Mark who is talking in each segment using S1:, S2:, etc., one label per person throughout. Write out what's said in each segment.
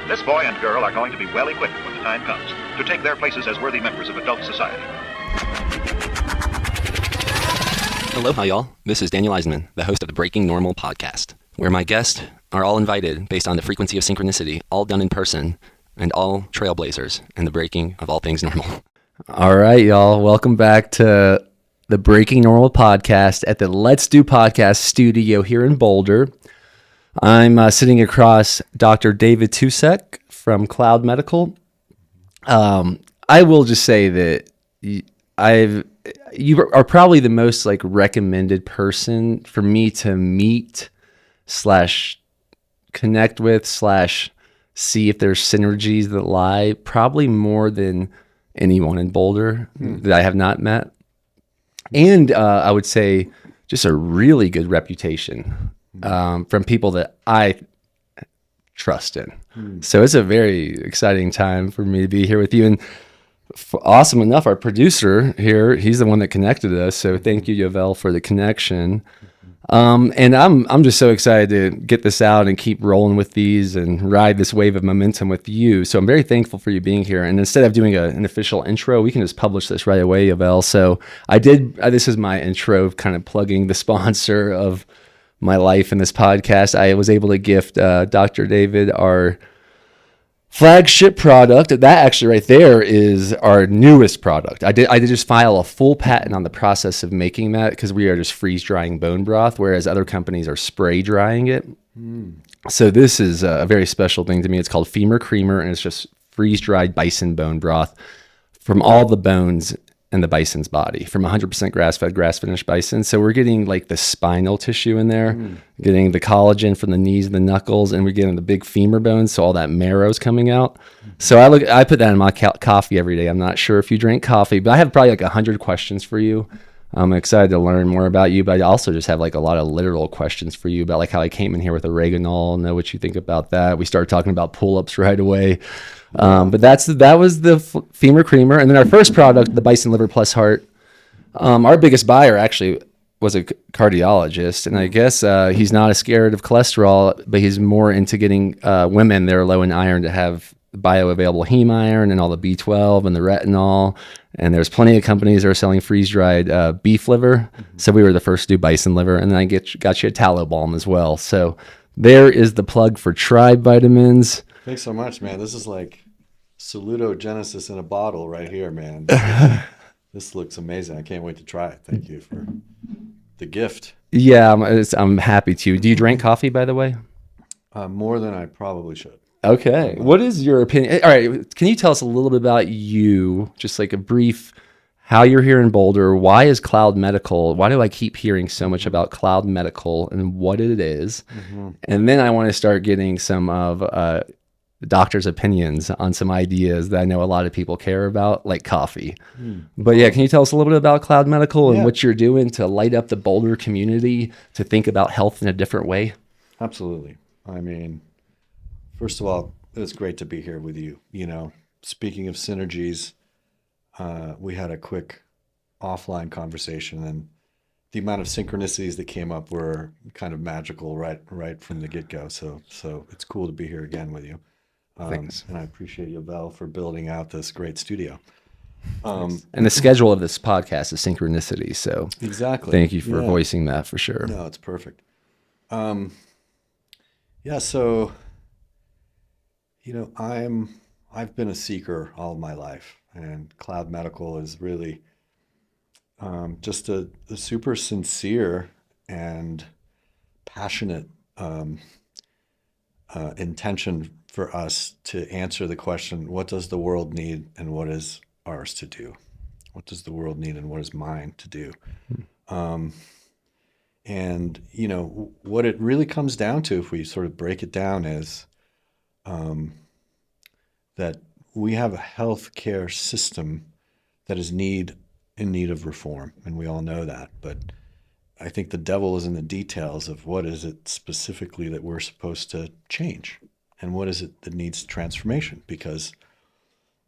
S1: This boy and girl are going to be well equipped when the time comes to take their places as worthy members of adult society.
S2: Aloha, y'all. This is Daniel Eisenman, the host of the Breaking Normal podcast, where my guests are all invited based on the frequency of synchronicity, all done in person, and all trailblazers in the breaking of all things normal.
S3: All right, y'all. Welcome back to the Breaking Normal podcast at the Let's Do Podcast studio here in Boulder. I'm sitting across Dr. David Tusek from Cloud Medical. I will just say that you are probably the most recommended person for me to meet / connect with / see if there's synergies that lie, probably more than anyone in Boulder that I have not met. And I would say just a really good reputation from people that I trust in. So it's a very exciting time for me to be here with you. And awesome enough, our producer here, he's the one that connected us. So thank you, Yovel, for the connection. And I'm just so excited to get this out and keep rolling with these and ride this wave of momentum with you. So I'm very thankful for you being here. And instead of doing an official intro, we can just publish this right away, Yovel. So this is my intro, kind of plugging the sponsor of my life in this podcast. I was able to gift Dr. David our flagship product. That actually right there is our newest product. I did just file a full patent on the process of making that because we are just freeze drying bone broth, whereas other companies are spray drying it. So this is a very special thing to me. It's called Femur Creamer, and it's just freeze dried bison bone broth from all the bones in the bison's body, from 100% grass-fed, grass-finished bison. So we're getting the spinal tissue in there, getting the collagen from the knees and the knuckles, and we're getting the big femur bones, so all that marrow's coming out. So I put that in my coffee every day. I'm not sure if you drink coffee, but I have probably 100 questions for you. I'm excited to learn more about you, but I also just have a lot of literal questions for you about how I came in here with oregano, know what you think about that. We started talking about pull-ups right away. But that was the Femur Creamer. And then our first product, the Bison Liver Plus Heart, our biggest buyer actually was a cardiologist. And I guess he's not as scared of cholesterol, but he's more into getting women that are low in iron to have bioavailable heme iron and all the B12 and the retinol. And there's plenty of companies that are selling freeze-dried beef liver. So we were the first to do bison liver. And then I got you a tallow balm as well. So there is the plug for Tribe Vitamins.
S4: Thanks so much, man. This is like salutogenesis in a bottle right here, man. This looks amazing. I can't wait to try it. Thank you for the gift.
S3: Yeah, I'm happy to. Do you drink coffee, by the way?
S4: More than I probably should.
S3: Okay. What is your opinion? All right. Can you tell us a little bit about you? Just a brief, how you're here in Boulder. Why is Cloud Medical? Why do I keep hearing so much about Cloud Medical and what it is? And then I want to start getting some of the doctor's opinions on some ideas that I know a lot of people care about, like coffee. But yeah, can you tell us a little bit about Cloud Medical and what you're doing to light up the Boulder community to think about health in a different way?
S4: Absolutely. I mean, first of all, it's great to be here with you. Speaking of synergies, we had a quick offline conversation, and the amount of synchronicities that came up were kind of magical right from the get-go. So it's cool to be here again with you.
S3: Thanks.
S4: And I appreciate you, Vel, for building out this great studio.
S3: And the schedule of this podcast is synchronicity. So
S4: exactly.
S3: Thank you for voicing that for sure.
S4: No, it's perfect. So, I've been a seeker all my life, and Cloud Medical is really just a super sincere and passionate intention for us to answer the question, what does the world need and what is ours to do? What does the world need and what is mine to do? And, what it really comes down to, if we sort of break it down, is that we have a healthcare system that is in need of reform, and we all know that. But I think the devil is in the details of what is it specifically that we're supposed to change, and what is it that needs transformation. Because,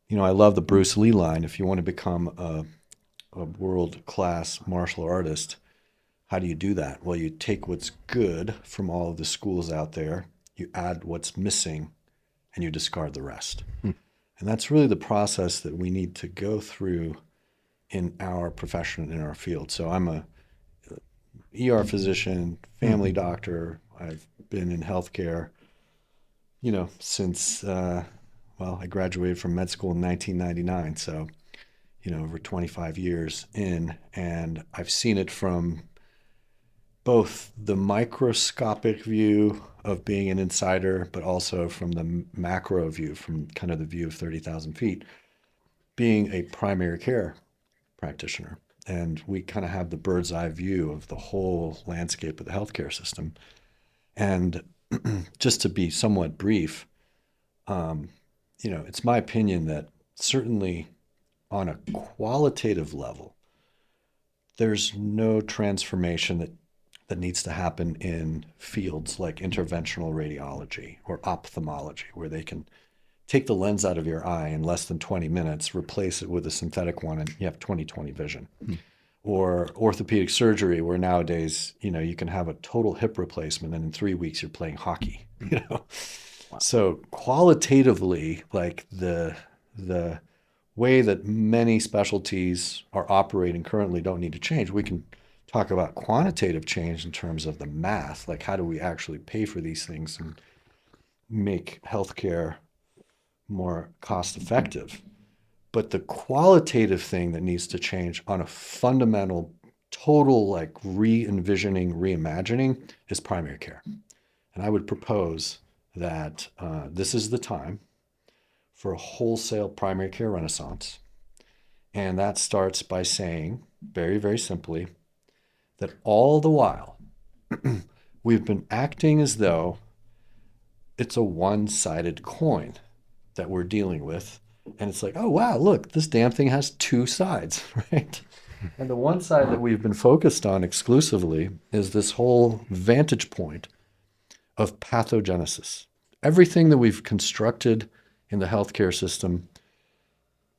S4: I love the Bruce Lee line: if you want to become a world-class martial artist, how do you do that? Well, you take what's good from all of the schools out there, you add what's missing and you discard the rest. And that's really the process that we need to go through in our profession, in our field. So I'm a ER physician, family doctor. I've been in healthcare, since, I graduated from med school in 1999. So, over 25 years in, and I've seen it from both the microscopic view of being an insider, but also from the macro view, from kind of the view of 30,000 feet, being a primary care practitioner. And we kind of have the bird's eye view of the whole landscape of the healthcare system. And just to be somewhat brief, it's my opinion that certainly on a qualitative level, there's no transformation that needs to happen in fields like interventional radiology or ophthalmology, where they can take the lens out of your eye in less than 20 minutes, replace it with a synthetic one, and you have 20/20 vision. Or orthopedic surgery, where nowadays, you can have a total hip replacement and in 3 weeks you're playing hockey, Wow. So qualitatively, like the way that many specialties are operating currently don't need to change. We can talk about quantitative change in terms of the math, like how do we actually pay for these things and make healthcare more cost effective. But the qualitative thing that needs to change on a fundamental, total, like re-envisioning, reimagining is primary care. And I would propose that this is the time for a wholesale primary care renaissance. And that starts by saying, very, very simply, that all the while we've been acting as though it's a one-sided coin that we're dealing with. And it's like, oh, wow, look, this damn thing has two sides, right? And the one side that we've been focused on exclusively is this whole vantage point of pathogenesis. Everything that we've constructed in the healthcare system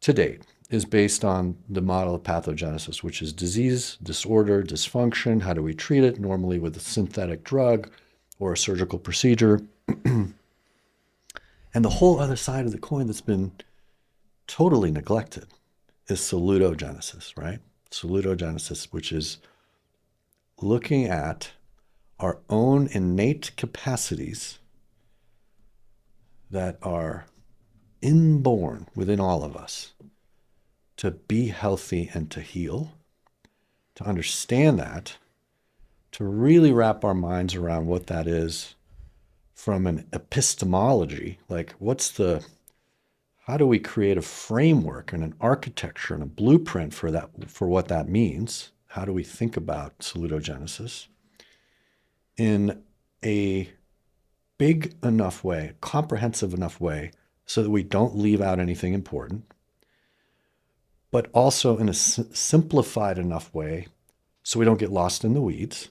S4: to date is based on the model of pathogenesis, which is disease, disorder, dysfunction. How do we treat it? Normally with a synthetic drug or a surgical procedure. And the whole other side of the coin that's been totally neglected is salutogenesis, right? Salutogenesis, which is looking at our own innate capacities that are inborn within all of us to be healthy and to heal, to understand that, to really wrap our minds around what that is from an epistemology, like how do we create a framework and an architecture and a blueprint for that, for what that means? How do we think about salutogenesis in a big enough way, comprehensive enough way, so that we don't leave out anything important, but also in a simplified enough way so we don't get lost in the weeds?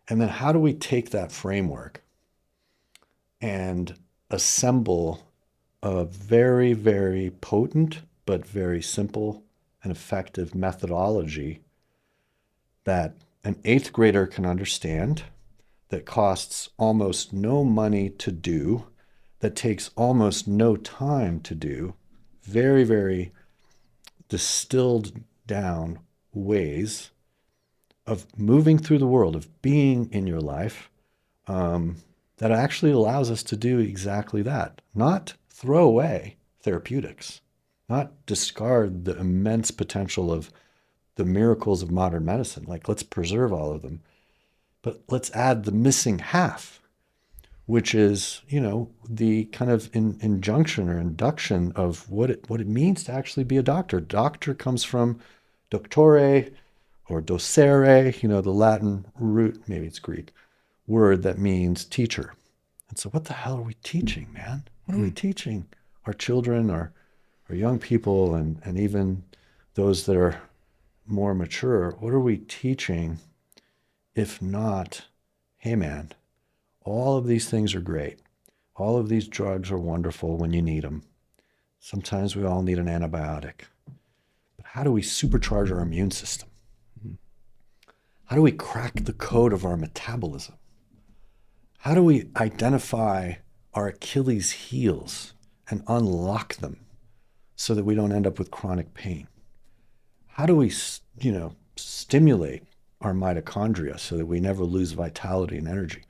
S4: And then how do we take that framework and assemble a very, very potent but very simple and effective methodology that an 8th grader can understand, that costs almost no money to do, that takes almost no time to do, very, very distilled down ways of moving through the world, of being in your life, that actually allows us to do exactly that. Not throw away therapeutics, not discard the immense potential of the miracles of modern medicine. Like, let's preserve all of them, but let's add the missing half, which is, the kind of injunction or induction of what it means to actually be a doctor. Doctor comes from doctore or docere, the Latin root, maybe it's Greek, word that means teacher. And so what the hell are we teaching, man? What are we teaching our children, our young people, and even those that are more mature? What are we teaching if not, hey man, all of these things are great. All of these drugs are wonderful when you need them. Sometimes we all need an antibiotic. But how do we supercharge our immune system? How do we crack the code of our metabolism? How do we identify our Achilles heels and unlock them so that we don't end up with chronic pain? How do we, stimulate our mitochondria so that we never lose vitality and energy?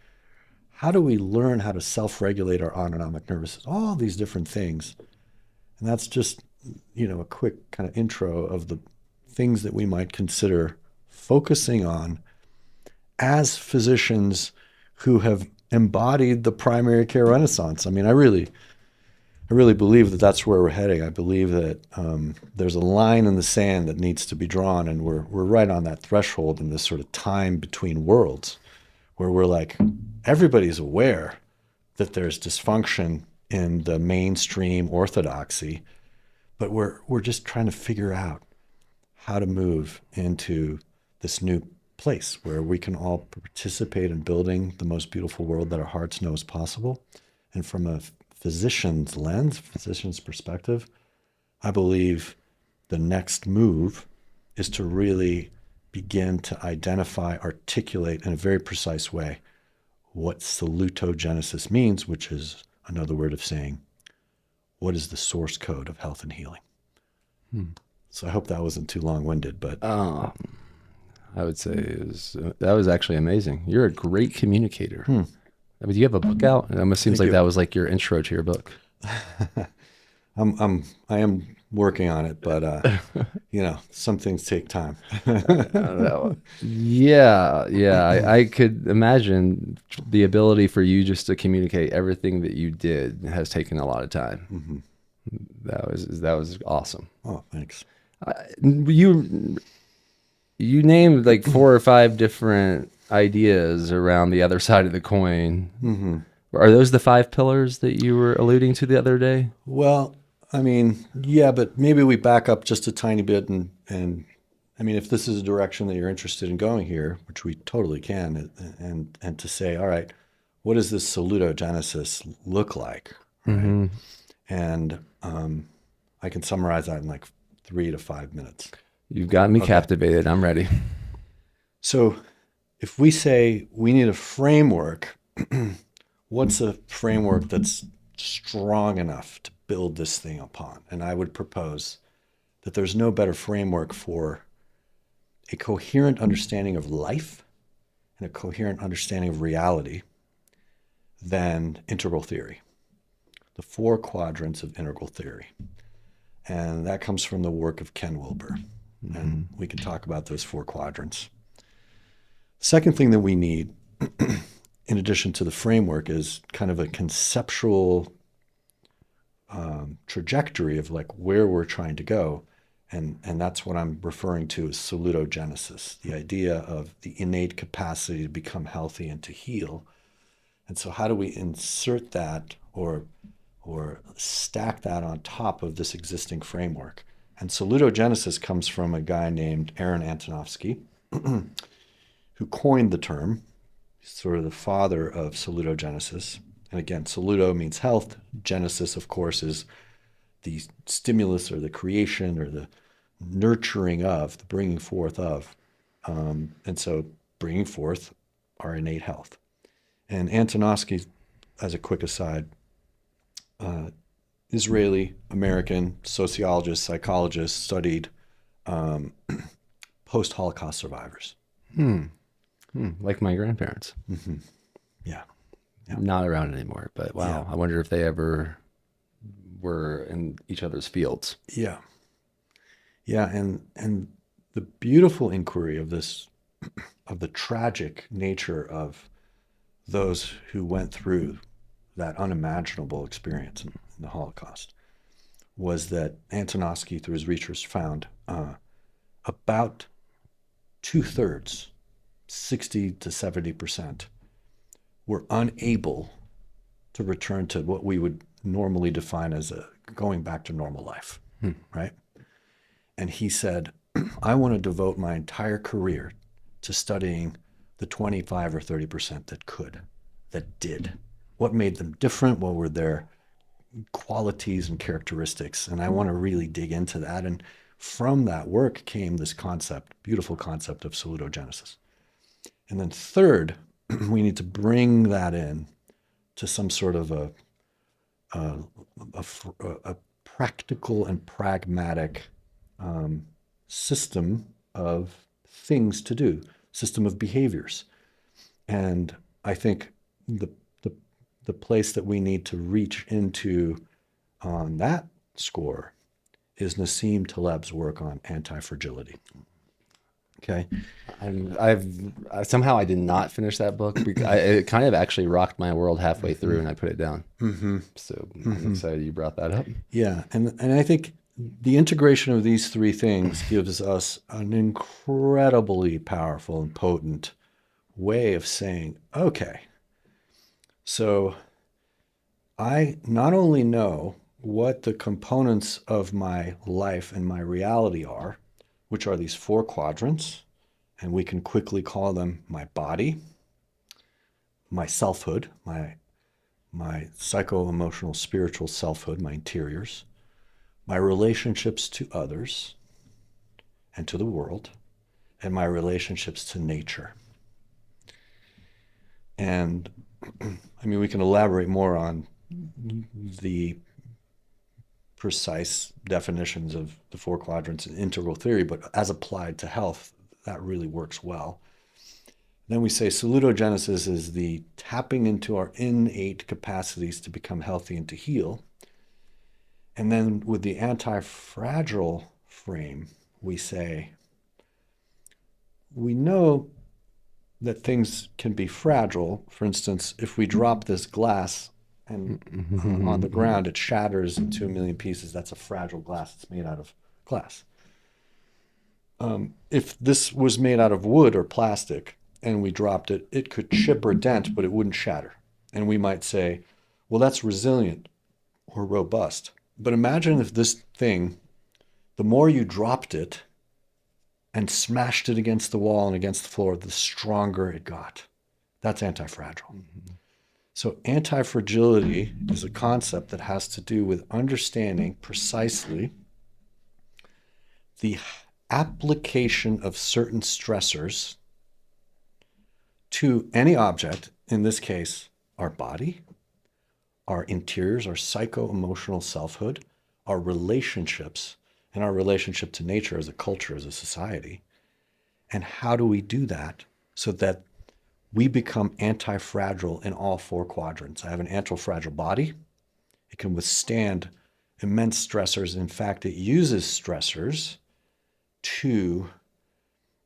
S4: How do we learn how to self-regulate our autonomic nervous system? All these different things. And that's just, a quick kind of intro of the things that we might consider focusing on as physicians who have embodied the primary care renaissance. I mean, I really believe that that's where we're heading. I believe that there's a line in the sand that needs to be drawn, and we're right on that threshold in this sort of time between worlds where we're like, everybody's aware that there's dysfunction in the mainstream orthodoxy, but we're just trying to figure out how to move into this new place where we can all participate in building the most beautiful world that our hearts know is possible. And from a physician's lens, physician's perspective, I believe the next move is to really begin to identify, articulate in a very precise way what salutogenesis means, which is another word of saying, what is the source code of health and healing? So I hope that wasn't too long-winded, but
S3: I would say that was actually amazing. You're a great communicator. I mean, do you have a book out? It almost seems like that was like your intro to your book.
S4: I am working on it, but some things take time.
S3: Yeah. I could imagine the ability for you just to communicate everything that you did has taken a lot of time.
S4: Mm-hmm.
S3: That was awesome.
S4: Oh, thanks.
S3: You named like 4 or 5 different ideas around the other side of the coin.
S4: Mm-hmm.
S3: Are those the 5 pillars that you were alluding to the other day?
S4: Well, I mean, yeah, but maybe we back up just a tiny bit and I mean, if this is a direction that you're interested in going here, which we totally can, and to say, all right, what does this salutogenesis look like? Right?
S3: Mm-hmm.
S4: And I can summarize that in like 3 to 5 minutes.
S3: You've got me captivated. I'm ready.
S4: So if we say we need a framework, what's a framework that's strong enough to build this thing upon? And I would propose that there's no better framework for a coherent understanding of life and a coherent understanding of reality than integral theory, the 4 quadrants of integral theory. And that comes from the work of Ken Wilber. Mm-hmm. And we can talk about those 4 quadrants. Second thing that we need, in addition to the framework, is kind of a conceptual trajectory of like where we're trying to go. And that's what I'm referring to as salutogenesis, the idea of the innate capacity to become healthy and to heal. And so how do we insert that or stack that on top of this existing framework? And salutogenesis comes from a guy named Aaron Antonovsky, who coined the term. He's sort of the father of salutogenesis. And again, saluto means health. Genesis, of course, is the stimulus or the creation or the nurturing of, the bringing forth of. And so bringing forth our innate health. And Antonovsky, as a quick aside, Israeli-American sociologist, psychologist, studied post-Holocaust survivors.
S3: Like my grandparents.
S4: Mm-hmm. Yeah.
S3: Not around anymore, but wow.
S4: Yeah.
S3: I wonder if they ever were in each other's fields.
S4: Yeah. Yeah, and the beautiful inquiry of this, of the tragic nature of those who went through that unimaginable experience in the Holocaust, was that Antonovsky, through his research, found about 2/3, 60 to 70%, were unable to return to what we would normally define as going back to normal life, right? And he said, I want to devote my entire career to studying the 25 or 30% that did. What made them different? What were their qualities and characteristics? And I want to really dig into that. And from that work came this concept, beautiful concept of salutogenesis. And then third, we need to bring that in to some sort of a a practical and pragmatic system of things to do, system of behaviors. And I think the place that we need to reach into on that score is Nassim Taleb's work on anti-fragility. Okay.
S3: Somehow I did not finish that book. It kind of actually rocked my world halfway through, and I put it down. So I'm excited you brought that up.
S4: Yeah, and I think the integration of these three things gives us an incredibly powerful and potent way of saying, okay, so I not only know what the components of my life and my reality are, which are these four quadrants, and we can quickly call them my body, my selfhood, my psycho-emotional, spiritual selfhood, my interiors, my relationships to others and to the world, and my relationships to nature. And I mean, we can elaborate more on the precise definitions of the four quadrants in integral theory, but as applied to health, that really works well. Then we say salutogenesis is the tapping into our innate capacities to become healthy and to heal. And then with the anti-fragile frame, we say, we know that things can be fragile. For instance, if we drop this glass and on the ground, it shatters into 1 million pieces. That's a fragile glass. It's made out of glass. If this was made out of wood or plastic and we dropped it, it could chip or dent, but it wouldn't shatter. And we might say, well, that's resilient or robust. But imagine if this thing, the more you dropped it and smashed it against the wall and against the floor, the stronger it got. That's anti-fragile. So anti-fragility is a concept that has to do with understanding precisely the application of certain stressors to any object, in this case, our body, our interiors, our psycho-emotional selfhood, our relationships, and our relationship to nature as a culture, as a society. And how do we do that so that we become anti-fragile in all four quadrants? I have an anti-fragile body. It can withstand immense stressors. In fact, it uses stressors to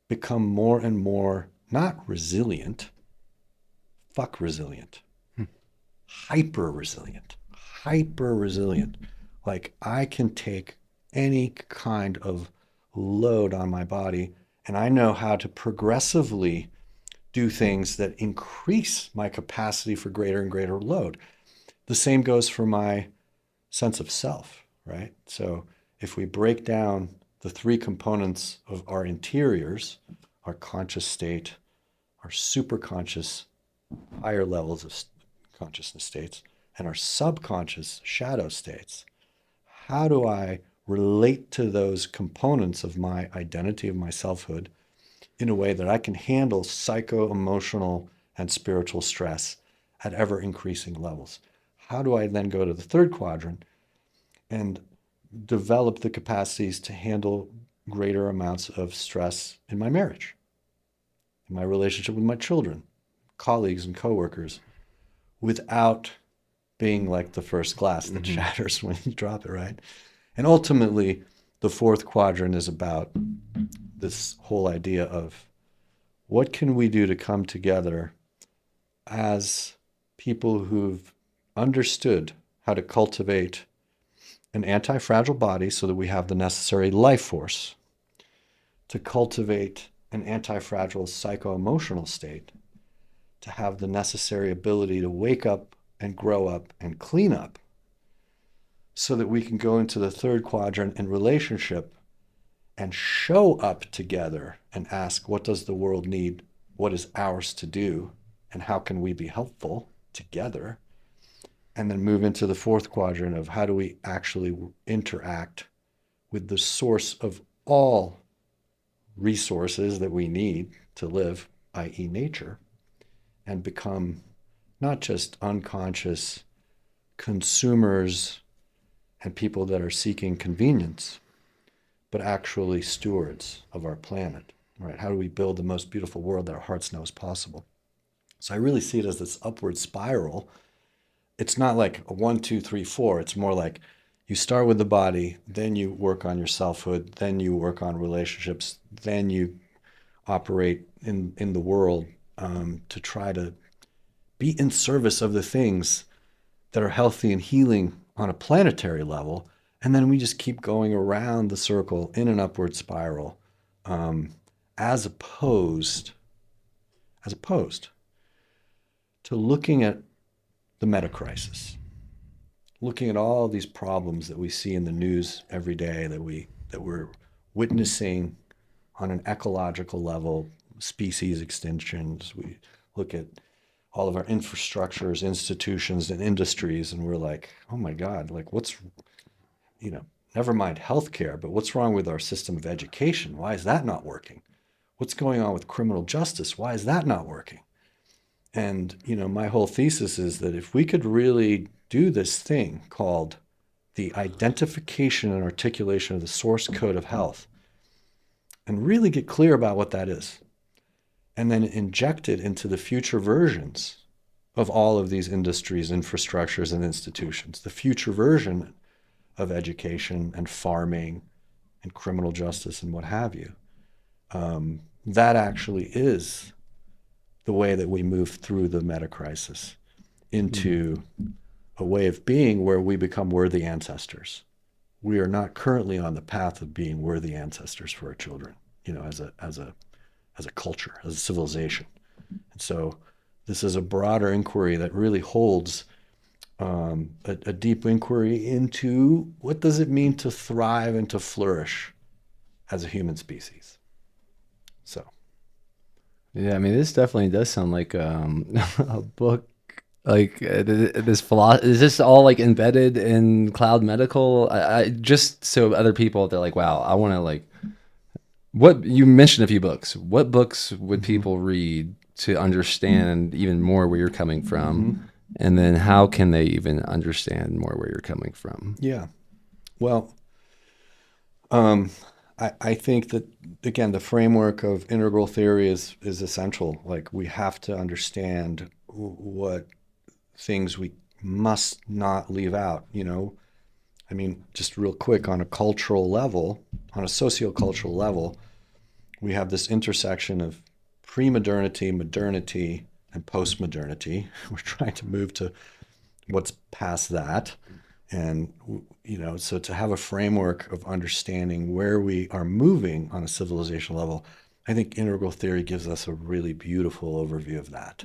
S4: become more and more, not resilient, resilient, hyper resilient. Like I can take any kind of load on my body, and I know how to progressively do things that increase my capacity for greater and greater load. The same goes for my sense of self, right? So if we break down the three components of our interiors, our conscious state, our superconscious, higher levels of consciousness states, and our subconscious shadow states, how do I relate to those components of my identity, of my selfhood, in a way that I can handle psycho-emotional and spiritual stress at ever increasing levels? How do I then go to the third quadrant and develop the capacities to handle greater amounts of stress in my marriage, in my relationship with my children, colleagues and coworkers, without being like the first glass that shatters when you drop it, right? And ultimately, the fourth quadrant is about this whole idea of what can we do to come together as people who've understood how to cultivate an anti-fragile body so that we have the necessary life force, to cultivate an anti-fragile psycho-emotional state, to have the necessary ability to wake up and grow up and clean up, so that we can go into the third quadrant in relationship and show up together and ask, what does the world need? What is ours to do? And how can we be helpful together? And then move into the fourth quadrant of how do we actually interact with the source of all resources that we need to live, i.e. nature, and become not just unconscious, consumers and people that are seeking convenience, but actually stewards of our planet, right? How do we build the most beautiful world that our hearts know is possible? So I really see it as this upward spiral. It's not like a 1, 2, 3, 4. It's more like you start with the body, then you work on your selfhood, then you work on relationships, then you operate in the world to try to be in service of the things that are healthy and healing on a planetary level. And then we just keep going around the circle in an upward spiral, as opposed to looking at the meta crisis, looking at all these problems that we see in the news every day, that we're witnessing on an ecological level, species extinctions. We look at all of our infrastructures, institutions, and industries, and we're like, oh my God, like never mind healthcare, but what's wrong with our system of education? Why is that not working? What's going on with criminal justice? Why is that not working? And, my whole thesis is that if we could really do this thing called the identification and articulation of the source code of health, and really get clear about what that is, and then inject it into the future versions of all of these industries, infrastructures, and institutions, the future version of education and farming and criminal justice and what have you, that actually is the way that we move through the meta crisis into a way of being where we become worthy ancestors. We are not currently on the path of being worthy ancestors for our children, as a culture, as a civilization. And so this is a broader inquiry that really holds a deep inquiry into what does it mean to thrive and to flourish as a human species. So.
S3: Yeah, I mean, this definitely does sound like a book. Like this philosophy, is this all like embedded in Cloud Medical? I just so other people, they're like, wow, I want to like. What you mentioned a few books. What books would people read to understand even more where you're coming from, and then how can they even understand more where you're coming from?
S4: Yeah, well, I think that, again, the framework of integral theory is essential. Like, we have to understand what things we must not leave out, I mean, just real quick, on a cultural level, on a sociocultural level, we have this intersection of pre-modernity, modernity, and post-modernity. We're trying to move to what's past that. And, so to have a framework of understanding where we are moving on a civilization level, I think integral theory gives us a really beautiful overview of that.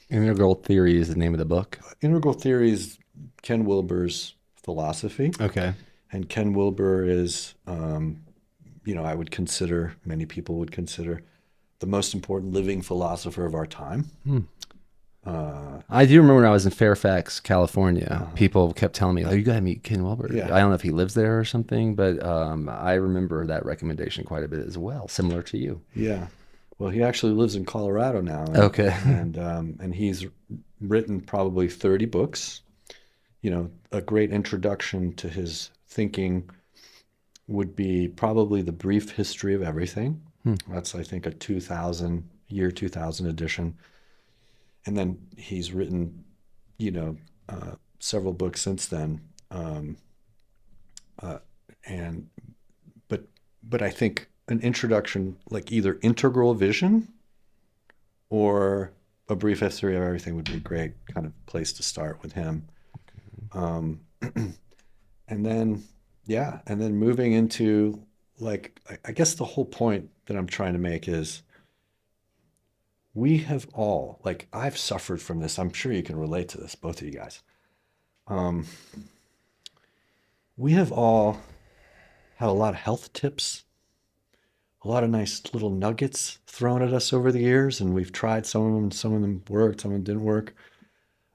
S3: Integral theory is the name of the book.
S4: Integral theory is Ken Wilber's philosophy.
S3: Okay.
S4: And Ken Wilber is, I would consider, many people would consider, the most important living philosopher of our time.
S3: I do remember when I was in Fairfax, California, people kept telling me, oh, you got to meet Ken Wilber.
S4: Yeah.
S3: I don't know if he lives there or something, but I remember that recommendation quite a bit as well, similar to you.
S4: Yeah. Well, he actually lives in Colorado now.
S3: Okay.
S4: And he's written probably 30 books. A great introduction to his thinking would be probably The Brief History of Everything. That's, I think, a 2000 edition. And then he's written, several books since then. But I think an introduction, like either Integral Vision or A Brief History of Everything, would be a great kind of place to start with him. And then moving into, like, I guess the whole point that I'm trying to make is we have all, like, I've suffered from this. I'm sure you can relate to this, both of you guys. We have all had a lot of health tips, a lot of nice little nuggets thrown at us over the years, and we've tried some of them, and some of them worked, some of them didn't work.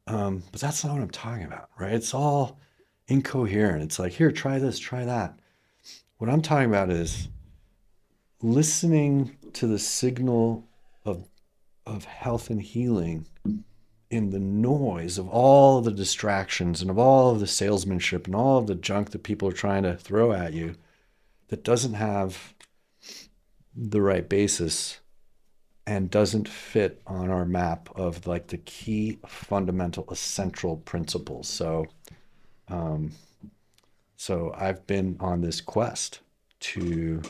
S4: But that's not what I'm talking about, right? It's all incoherent. It's like, here, try this, try that. What I'm talking about is listening to the signal of health and healing in the noise of all the distractions and of all of the salesmanship and all of the junk that people are trying to throw at you that doesn't have the right basis and doesn't fit on our map of like the key fundamental essential principles. So I've been on this quest to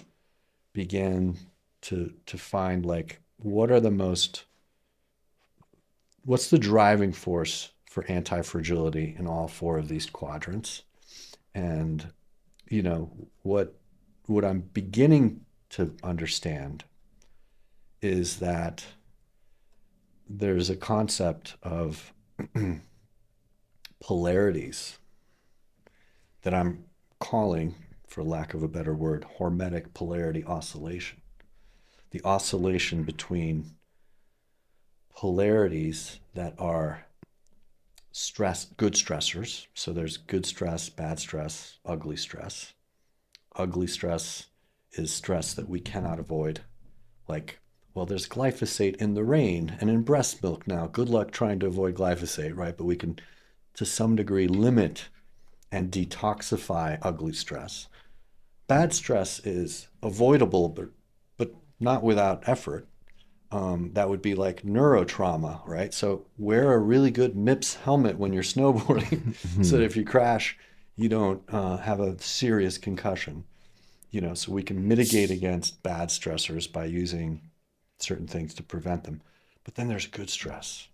S4: begin to find like what's the driving force for anti-fragility in all four of these quadrants. And what I'm beginning to understand is that there's a concept of polarities that I'm calling, for lack of a better word, hormetic polarity oscillation. The oscillation between polarities that are good stressors. So there's good stress, bad stress, ugly stress. Ugly stress is stress that we cannot avoid. Like, well, there's glyphosate in the rain and in breast milk now. Good luck trying to avoid glyphosate, right? But we can, to some degree, limit and detoxify ugly stress. Bad stress is avoidable, but not without effort. That would be like neurotrauma, right? So wear a really good MIPS helmet when you're snowboarding so that if you crash, you don't have a serious concussion. So we can mitigate against bad stressors by using certain things to prevent them. But then there's good stress.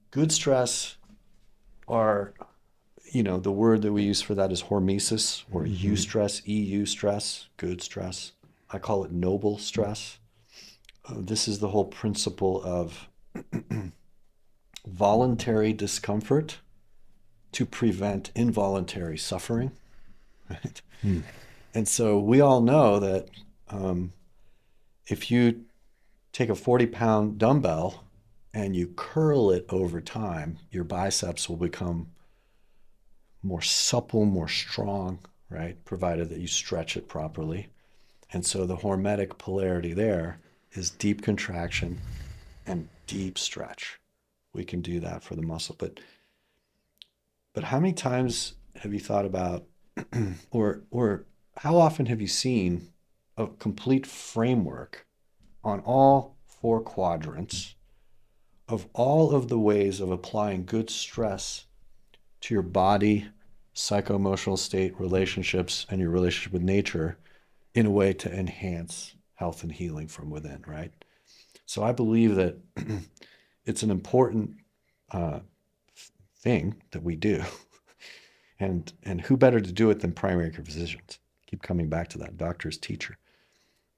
S4: Good stress are, the word that we use for that is hormesis or eustress, EU stress, good stress. I call it noble stress. This is the whole principle of voluntary discomfort to prevent involuntary suffering. Right? And so we all know that if you take a 40-pound dumbbell and you curl it over time, your biceps will become more supple, more strong, right? Provided that you stretch it properly. And so the hormetic polarity there is deep contraction and deep stretch. We can do that for the muscle. But how many times have you thought about, or how often have you seen a complete framework on all four quadrants of all of the ways of applying good stress to your body, psycho-emotional state, relationships, and your relationship with nature in a way to enhance health and healing from within, right? So I believe that it's an important thing that we do. And who better to do it than primary care physicians? Keep coming back to that, doctor's teacher.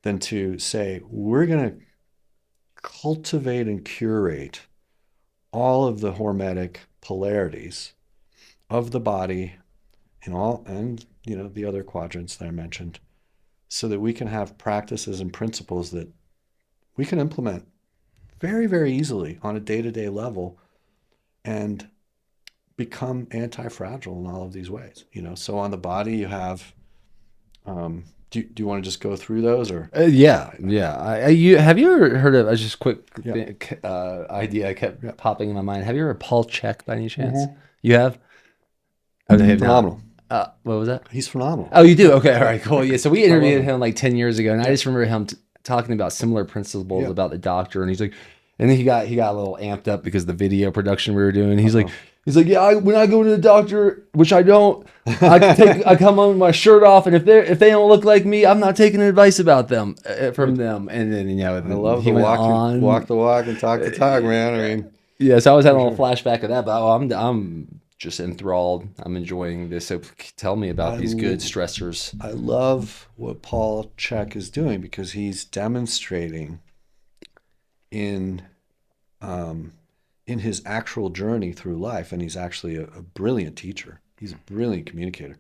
S4: Than to say, we're going to cultivate and curate all of the hormetic polarities of the body and the other quadrants that I mentioned, so that we can have practices and principles that we can implement very, very easily on a day-to-day level and become anti-fragile in all of these ways. So on the body you have, do you want to just go through those or?
S3: Yeah. Have you ever heard of, just quick idea kept popping in my mind. Have you ever heard of Paul Chek by any chance?
S4: Mm-hmm.
S3: You have? Okay,
S4: Phenomenal.
S3: What was that?
S4: He's phenomenal.
S3: Oh, you do? Okay, all right, cool. Yeah, so we interviewed him like 10 years ago, and I just remember him talking about similar principles about the doctor, and he's like, and then he got a little amped up because the video production we were doing. He's like, yeah, when I go to the doctor, which I don't, I come on with my shirt off, and if they don't look like me, I'm not taking advice about them from them. And then
S4: I love walk the walk and talk the talk, man. I mean,
S3: yeah. So I was having a little flashback of that, but I'm just enthralled. I'm enjoying this. So tell me about these good stressors.
S4: I love what Paul Chek is doing because he's demonstrating in his actual journey through life, and he's actually a brilliant teacher. He's a brilliant communicator.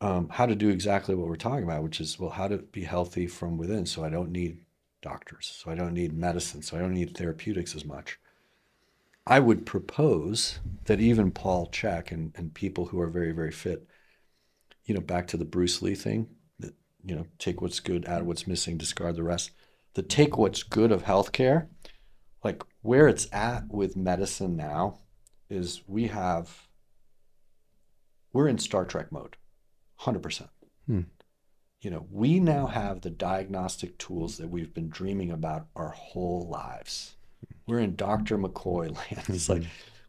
S4: How to do exactly what we're talking about, which is, how to be healthy from within. So I don't need doctors. So I don't need medicine. So I don't need therapeutics as much. I would propose that even Paul Chek and people who are very, very fit, back to the Bruce Lee thing, that, take what's good, add what's missing, discard the rest. The take what's good of healthcare, like where it's at with medicine now is we're in Star Trek mode, 100%. You know, we now have the diagnostic tools that we've been dreaming about our whole lives. We're in Dr. McCoy land. It's like,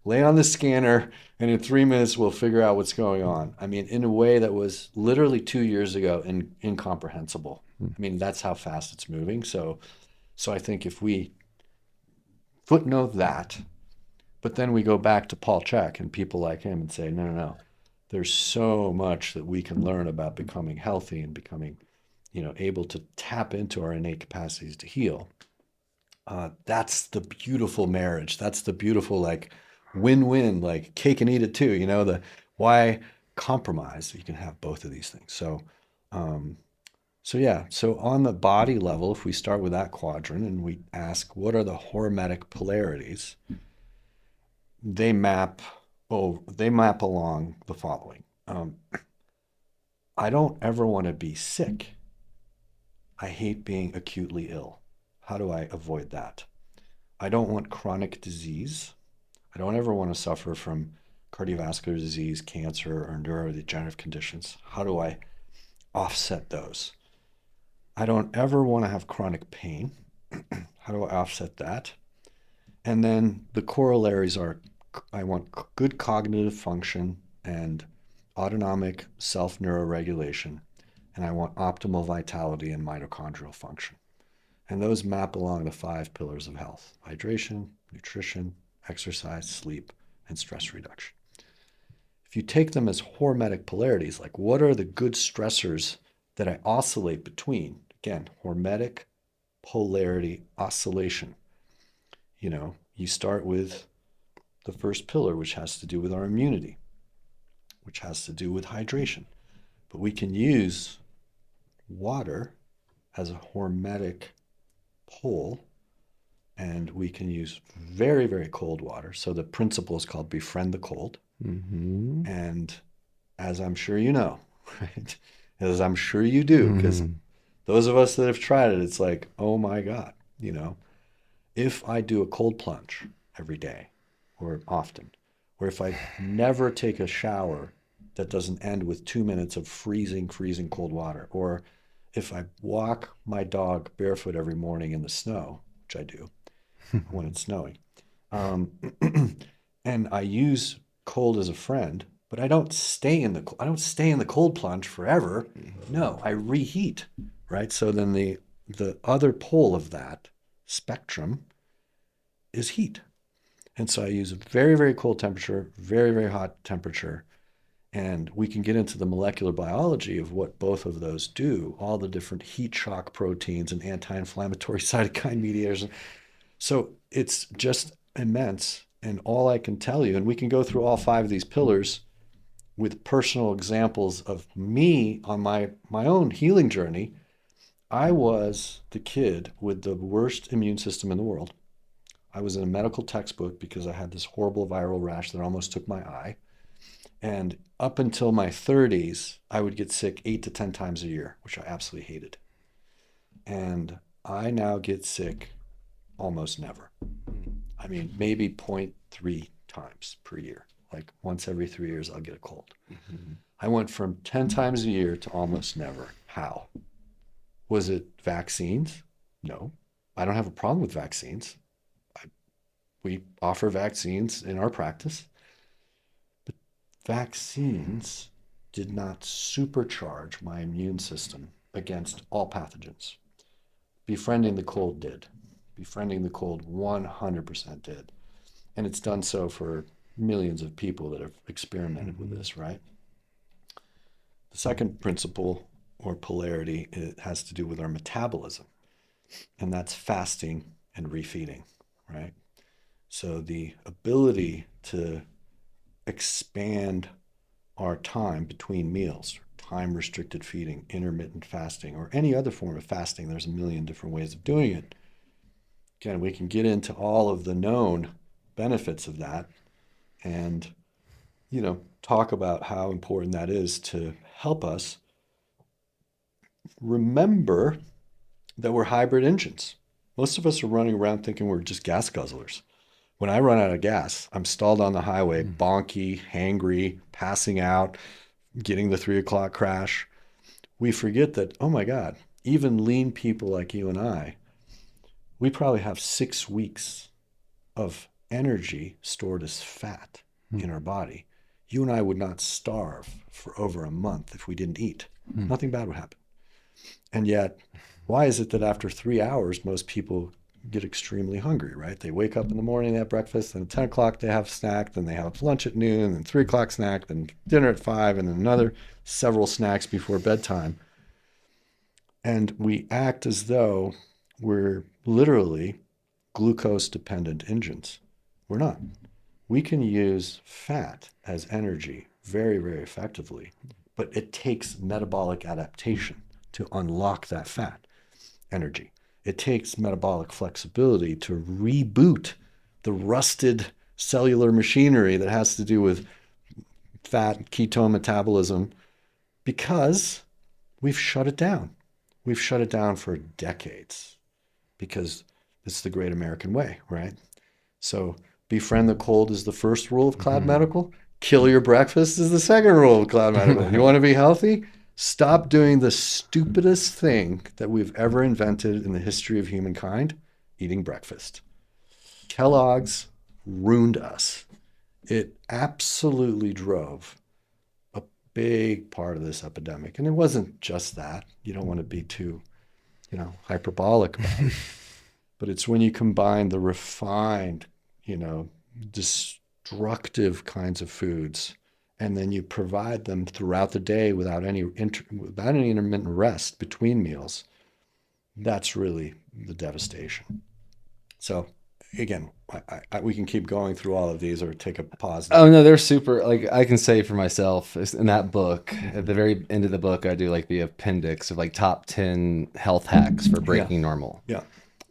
S4: lay on the scanner, and in 3 minutes, we'll figure out what's going on. I mean, in a way that was literally 2 years ago incomprehensible. I mean, that's how fast it's moving. So I think if we footnote that, but then we go back to Paul Chek and people like him and say, no. There's so much that we can learn about becoming healthy and becoming, you know, able to tap into our innate capacities to heal. That's the beautiful marriage. That's the beautiful, like, win-win, like cake and eat it too. You know, why compromise? You can have both of these things. So on the body level, if we start with that quadrant and we ask, what are the hormetic polarities? They map along the following. I don't ever want to be sick. I hate being acutely ill. How do I avoid that? I don't want chronic disease. I don't ever want to suffer from cardiovascular disease, cancer, or neurodegenerative conditions. How do I offset those? I don't ever want to have chronic pain. How do I offset that? And then the corollaries are, I want good cognitive function and autonomic self-neuroregulation, and I want optimal vitality and mitochondrial function. And those map along the 5 pillars of health: hydration, nutrition, exercise, sleep, and stress reduction. If you take them as hormetic polarities, like what are the good stressors that I oscillate between? Again, hormetic polarity oscillation. You know, you start with the first pillar, which has to do with our immunity, which has to do with hydration. But we can use water as a hormetic pole, and we can use very, very cold water. So the principle is called befriend the cold. And as I'm sure you know, right? As I'm sure you do, because those of us that have tried it, it's like, oh my God, you know, if I do a cold plunge every day or often, or if I never take a shower that doesn't end with 2 minutes of freezing cold water, or if I walk my dog barefoot every morning in the snow, which I do when it's snowing, and I use cold as a friend, but I don't stay in the cold plunge forever. No, I reheat, right? So then the other pole of that spectrum is heat. And so I use a very, very cold temperature, very, very hot temperature, and we can get into the molecular biology of what both of those do, all the different heat shock proteins and anti-inflammatory cytokine mediators. So it's just immense. And all I can tell you, and we can go through all 5 of these pillars with personal examples of me on my own healing journey. I was the kid with the worst immune system in the world. I was in a medical textbook because I had this horrible viral rash that almost took my eye. And up until my 30s, I would get sick 8 to 10 times a year, which I absolutely hated. And I now get sick almost never. I mean, maybe 0.3 times per year. Like once every 3 years, I'll get a cold. I went from 10 times a year to almost never. How? Was it vaccines? No. I don't have a problem with vaccines. We offer vaccines in our practice. But vaccines did not supercharge my immune system against all pathogens. Befriending the cold did. Befriending the cold 100% did. And it's done so for millions of people that have experimented with this, right? The second principle or polarity, it has to do with our metabolism. And that's fasting and refeeding, right? So the ability to expand our time between meals, time restricted feeding, intermittent fasting, or any other form of fasting, there's a million different ways of doing it. Again, we can get into all of the known benefits of that and, you know, talk about how important that is to help us remember that we're hybrid engines. Most of us are running around thinking we're just gas guzzlers. When I run out of gas, I'm stalled on the highway, bonky, hangry, passing out, getting the 3 o'clock crash. We forget that, oh my God, even lean people like you and I, we probably have 6 weeks of energy stored as fat in our body. You and I would not starve for over a month if we didn't eat. Nothing bad would happen. And yet, why is it that after 3 hours, most people get extremely hungry, right? They wake up in the morning, they have breakfast, then at 10 o'clock they have a snack, then they have lunch at noon, then 3 o'clock snack, then dinner at 5, and then another several snacks before bedtime. And we act as though we're literally glucose-dependent engines. We're not. We can use fat as energy very, very effectively, but it takes metabolic adaptation to unlock that fat energy. It takes metabolic flexibility to reboot the rusted cellular machinery that has to do with fat, ketone metabolism, because we've shut it down. We've shut it down for decades because it's the great American way, right? So befriend the cold is the first rule of Cloud Medical. Kill your breakfast is the second rule of Cloud Medical. You want to be healthy? Stop doing the stupidest thing that we've ever invented in the history of humankind, eating breakfast. Kellogg's ruined us. It absolutely drove a big part of this epidemic. And it wasn't just that. You don't want to be too, hyperbolic about it. But it's when you combine the refined, destructive kinds of foods, and then you provide them throughout the day without any intermittent rest between meals, that's really the devastation. So again, we can keep going through all of these or take a pause.
S3: Oh no, they're super. Like I can say for myself, in that book, at the very end of the book, I do like the appendix of like top 10 health hacks for breaking normal.
S4: Yeah.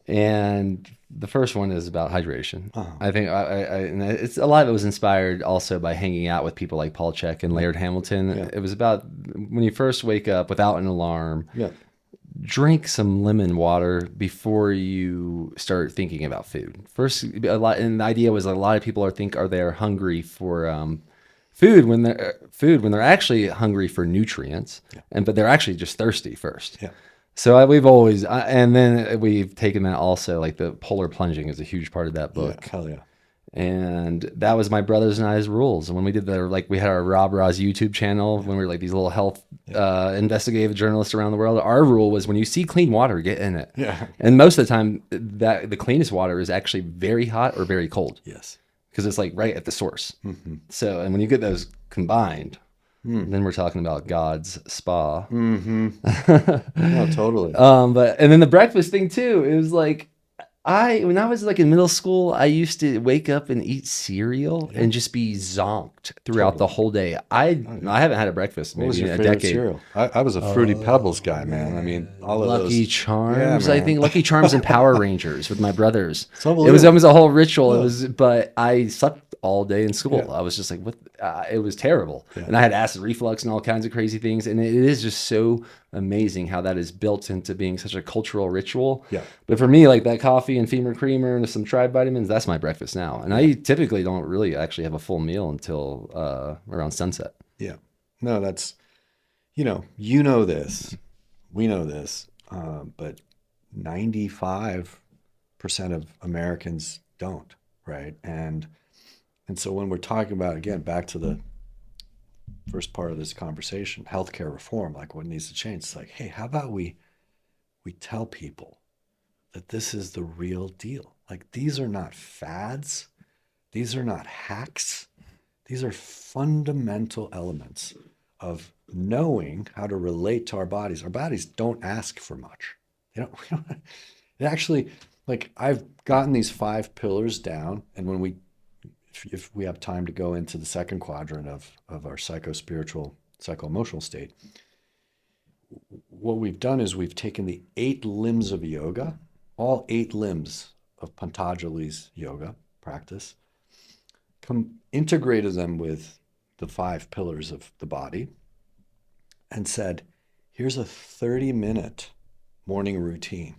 S3: And the first one is about hydration. I think and it's a lot of it was inspired also by hanging out with people like Paul Chek and Laird Hamilton.
S4: Yeah.
S3: It was about when you first wake up without an alarm.
S4: Yeah.
S3: Drink some lemon water before you start thinking about food. First, and the idea was a lot of people are they hungry for food when they're actually hungry for nutrients, but they're actually just thirsty first.
S4: Yeah.
S3: So we've always, and then we've taken that also, like the polar plunging is a huge part of that book.
S4: Yeah, hell yeah.
S3: And that was my brothers and I's rules. And when we did we had our Rob Ross YouTube channel, when we were like these little health investigative journalists around the world, our rule was when you see clean water, get in it.
S4: Yeah.
S3: And most of the time, that the cleanest water is actually very hot or very cold.
S4: Yes.
S3: Because it's like right at the source.
S4: Mm-hmm.
S3: So, and when you get those combined, then we're talking about God's spa.
S4: Mm-hmm. No, totally.
S3: And then the breakfast thing too, it was like, when I was like in middle school, I used to wake up and eat cereal and just be zonked throughout the whole day. I haven't had a breakfast
S4: What was
S3: maybe
S4: your
S3: in a
S4: favorite
S3: decade.
S4: cereal? I was a Fruity Pebbles guy, man. I mean, all of
S3: Lucky
S4: those.
S3: Charms,
S4: Yeah,
S3: I
S4: man.
S3: think Lucky Charms and Power Rangers with my brothers.
S4: It's
S3: It
S4: unbelievable.
S3: was a whole ritual. But I slept all day in school. I was just like, what? It was terrible. And I had acid reflux and all kinds of crazy things. And it is just so amazing how that is built into being such a cultural ritual.
S4: Yeah.
S3: But for me, like that coffee and Femur creamer and some Tribe vitamins, that's my breakfast now. And I typically don't really actually have a full meal until around sunset.
S4: Yeah. No, that's, you know this, we know this, but 95% of Americans don't, right? And so when we're talking about, again, back to the first part of this conversation, healthcare reform, like what needs to change, it's like, hey, how about we tell people that this is the real deal? Like, these are not fads. These are not hacks. These are fundamental elements of knowing how to relate to our bodies. Our bodies don't ask for much. We don't it actually, like, I've gotten these 5 pillars down, and when if we have time to go into the second quadrant of our psycho-spiritual, psycho-emotional state, what we've done is we've taken the 8 limbs of yoga, all 8 limbs of Patanjali's yoga practice, integrated them with the 5 pillars of the body, and said, here's a 30-minute morning routine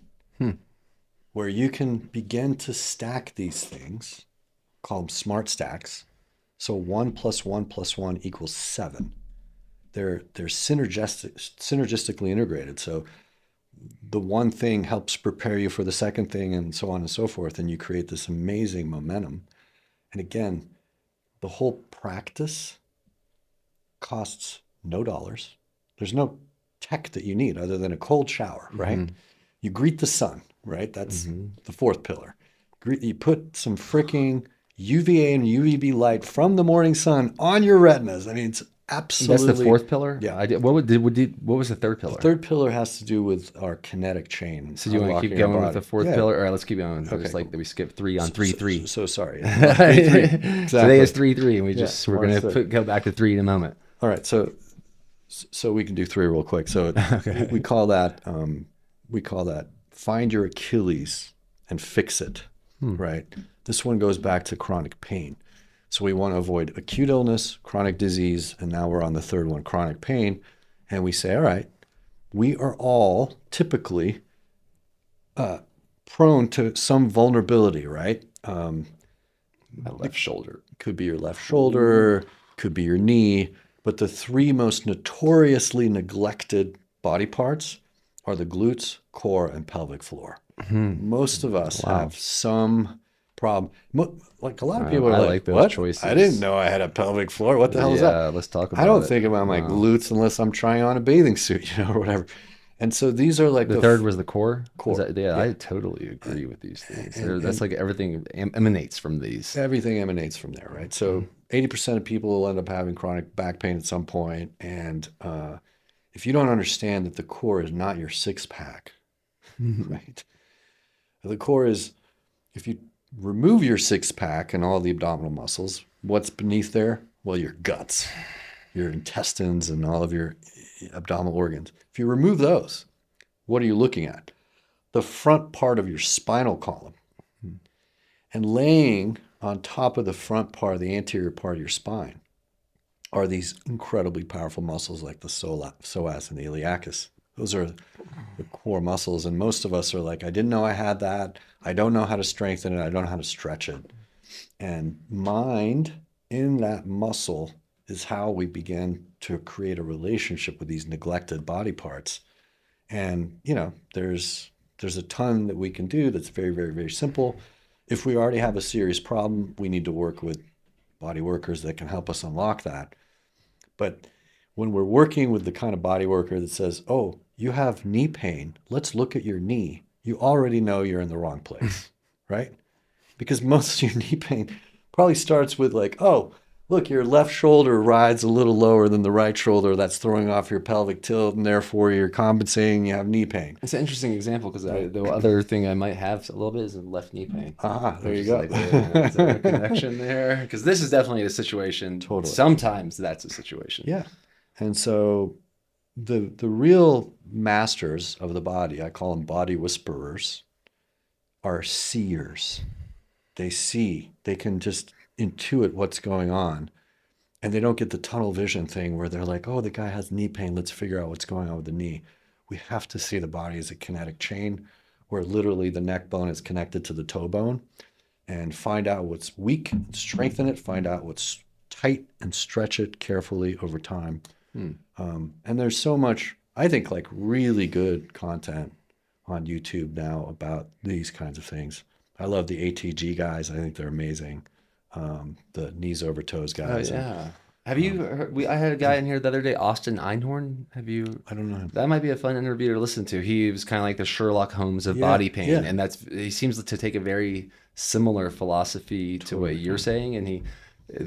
S4: where you can begin to stack these things call them smart stacks. So 1 + 1 + 1 = 7. They're synergistically integrated. So the one thing helps prepare you for the second thing, and so on and so forth, and you create this amazing momentum. And again, the whole practice costs no dollars. There's no tech that you need other than a cold shower, right? Mm-hmm. You greet the sun, right? That's the fourth pillar. You put some freaking UVA and UVB light from the morning sun on your retinas. I mean, it's absolutely.
S3: That's the fourth pillar?
S4: Yeah.
S3: What was the third pillar?
S4: The third pillar has to do with our kinetic chain.
S3: So you want to keep going with the fourth pillar? All right, let's keep going. Okay, it's like we skipped 3 on 3-3.
S4: So sorry. 3-3.
S3: Exactly. Today is 3-3, and we're going to go back to 3 in a moment.
S4: All right, so we can do 3 real quick. So okay. we call that find your Achilles and fix it, right? This one goes back to chronic pain. So we want to avoid acute illness, chronic disease, and now we're on the third one, chronic pain. And we say, all right, we are all typically prone to some vulnerability, right?
S3: My left shoulder.
S4: Could be your left shoulder, could be your knee. But the 3 most notoriously neglected body parts are the glutes, core, and pelvic floor. Most of us have some problem. Like a lot of people are like,
S3: those
S4: what?
S3: Choices.
S4: I didn't know I had a pelvic floor. What the hell is that?
S3: Yeah, let's talk about it.
S4: I don't think about my glutes unless I'm trying on a bathing suit, or whatever. And so these are like
S3: the third was the core.
S4: Core.
S3: Yeah, I totally agree with these things. That's like everything emanates from these.
S4: Everything emanates from there, right? So 80% of people will end up having chronic back pain at some point. And if you don't understand that the core is not your 6-pack, right? The core is, if you remove your 6-pack and all the abdominal muscles, what's beneath there? Well, your guts, your intestines, and all of your abdominal organs. If you remove those, what are you looking at? The front part of your spinal column. And laying on top of the front part, the anterior part of your spine, are these incredibly powerful muscles like the psoas and the iliacus. Those are the core muscles. And most of us are like, I didn't know I had that. I don't know how to strengthen it. I don't know how to stretch it. And mind in that muscle is how we begin to create a relationship with these neglected body parts. And, there's a ton that we can do that's very, very, very simple. If we already have a serious problem, we need to work with body workers that can help us unlock that. But when we're working with the kind of body worker that says, oh, you have knee pain, let's look at your knee, you already know you're in the wrong place, right? Because most of your knee pain probably starts with like, oh, look, your left shoulder rides a little lower than the right shoulder. That's throwing off your pelvic tilt, and therefore you're compensating. You have knee pain.
S3: It's an interesting example because the other thing I might have a little bit is left knee pain.
S4: There you go.
S3: Like, is there a connection there? Because this is definitely a situation.
S4: Totally.
S3: Sometimes that's a situation.
S4: Yeah. And so the real masters of the body, I call them body whisperers, are seers. They see. They can just intuit what's going on, and they don't get the tunnel vision thing where they're like, oh, the guy has knee pain, let's figure out what's going on with the knee. We have to see the body as a kinetic chain where literally the neck bone is connected to the toe bone, and find out what's weak, strengthen it, find out what's tight, and stretch it carefully over time. And there's so much, I think, like really good content on YouTube now about these kinds of things. I love the ATG guys. I think they're amazing. The knees over toes guys.
S3: Oh, yeah. Have you heard, I had a guy in here the other day, Austin Einhorn. Have you?
S4: I don't know him.
S3: That might be a fun interview to listen to. He was kind of like the Sherlock Holmes of body pain. And he seems to take a very similar philosophy to what you're saying. And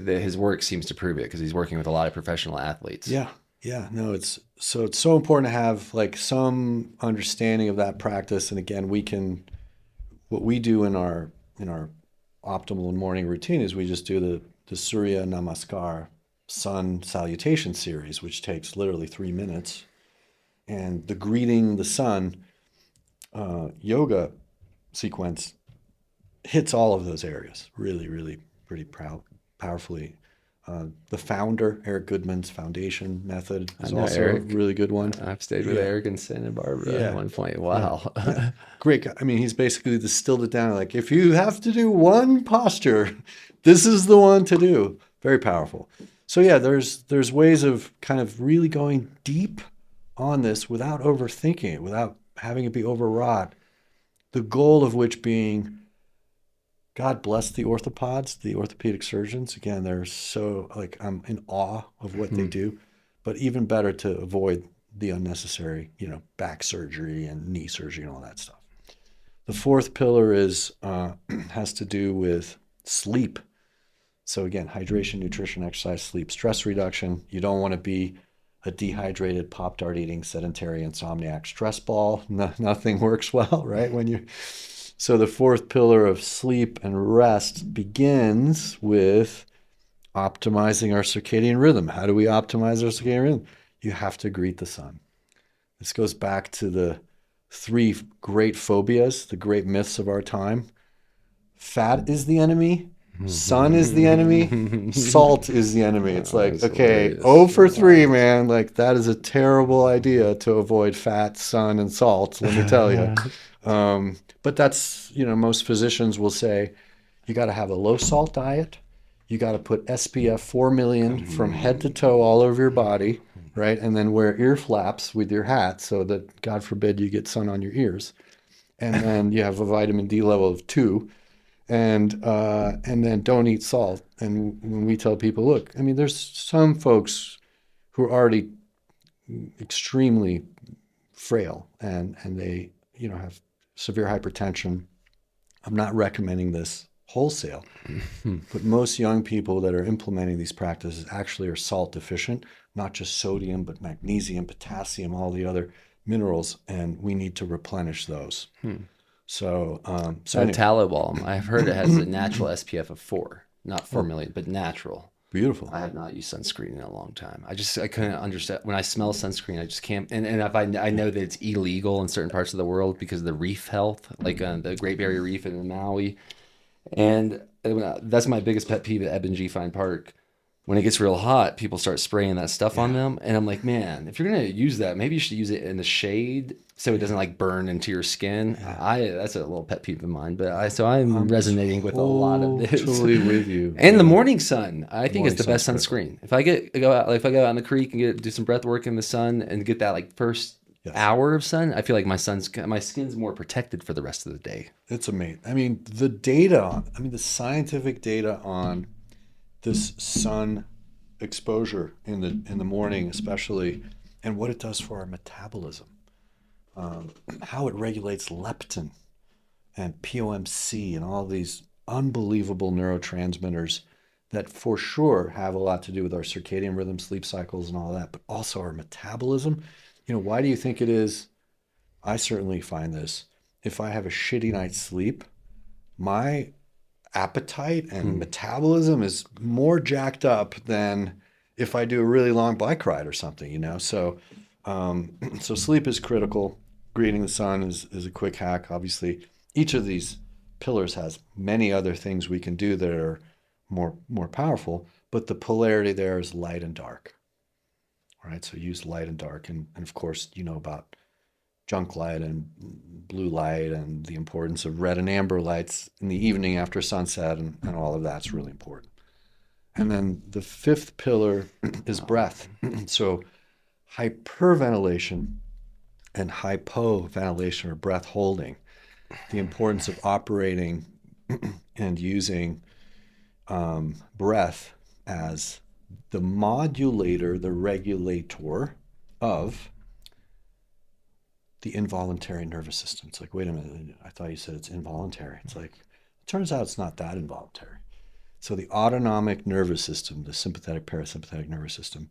S3: his work seems to prove it because he's working with a lot of professional athletes.
S4: Yeah. Yeah. No, it's so important to have like some understanding of that practice. And again, what we do in our optimal morning routine is we just do the Surya Namaskar sun salutation series, which takes literally 3 minutes. And the greeting the sun yoga sequence hits all of those areas really, really pretty powerfully. The founder, Eric Goodman's foundation method, is
S3: know
S4: also
S3: Eric.
S4: a really good one.
S3: I've stayed with Eric in Santa Barbara at one point. Wow.
S4: Yeah. Great guy. I mean, he's basically distilled it down. Like, if you have to do one posture, this is the one to do. Very powerful. So yeah, there's ways of kind of really going deep on this without overthinking it, without having it be overwrought. The goal of which being, God bless the orthopods, the orthopedic surgeons. Again, they're so, like, I'm in awe of what they do, but even better to avoid the unnecessary, back surgery and knee surgery and all that stuff. The fourth pillar is has to do with sleep. So again, hydration, nutrition, exercise, sleep, stress reduction. You don't want to be a dehydrated, Pop-Tart eating, sedentary, insomniac stress ball. Nothing works well, right? So the fourth pillar of sleep and rest begins with optimizing our circadian rhythm. How do we optimize our circadian rhythm? You have to greet the sun. This goes back to the three great phobias, the great myths of our time. Fat is the enemy. Sun is the enemy. Salt is the enemy. It's like, okay, hilarious. 0 for 3, man. Like, that is a terrible idea to avoid fat, sun, and salt, let me tell you. But that's, most physicians will say, you got to have a low salt diet. You got to put SPF 4 million from head to toe all over your body, right? And then wear ear flaps with your hat so that, God forbid, you get sun on your ears. And then you have a vitamin D level of 2. And then don't eat salt. And when we tell people, look, I mean, there's some folks who are already extremely frail and they, have severe hypertension. I'm not recommending this wholesale, but most young people that are implementing these practices actually are salt deficient, not just sodium, but magnesium, potassium, all the other minerals, and we need to replenish those. So anyway.
S3: Tallow balm, I've heard it has a natural SPF of 4, not 4 million, but natural.
S4: Beautiful.
S3: I have not used sunscreen in a long time. I couldn't understand when I smell sunscreen. I just can't. And if I know that it's illegal in certain parts of the world because of the reef health, like the Great Barrier Reef in Maui, and that's my biggest pet peeve at Ebengee Fine Park. When it gets real hot, people start spraying that stuff on them. And I'm like, man, if you're going to use that, maybe you should use it in the shade so it doesn't like burn into your skin. That's a little pet peeve of mine, but I'm resonating with a lot of this.
S4: Totally with you.
S3: And the morning sun, I think, is the best sunscreen. If I go out in the creek and do some breath work in the sun and get that like first hour of sun, I feel like my skin's more protected for the rest of the day.
S4: It's amazing. I mean, the scientific data on this sun exposure in the morning, especially, and what it does for our metabolism, how it regulates leptin and POMC and all these unbelievable neurotransmitters that for sure have a lot to do with our circadian rhythm, sleep cycles, and all that, but also our metabolism. Why do you think it is? I certainly find this. If I have a shitty night's sleep, my appetite and metabolism is more jacked up than if I do a really long bike ride or something, So sleep is critical. Greeting the sun is a quick hack. Obviously, each of these pillars has many other things we can do that are more powerful, but the polarity there is light and dark. All right, so use light and dark, and of course, about junk light and blue light and the importance of red and amber lights in the evening after sunset, and all of that's really important. And then the fifth pillar is breath. So hyperventilation and hypoventilation, or breath holding, the importance of operating and using breath as the modulator, the regulator of the involuntary nervous system. It's like, wait a minute, I thought you said it's involuntary. It's like, it turns out it's not that involuntary. So the autonomic nervous system, the sympathetic parasympathetic nervous system,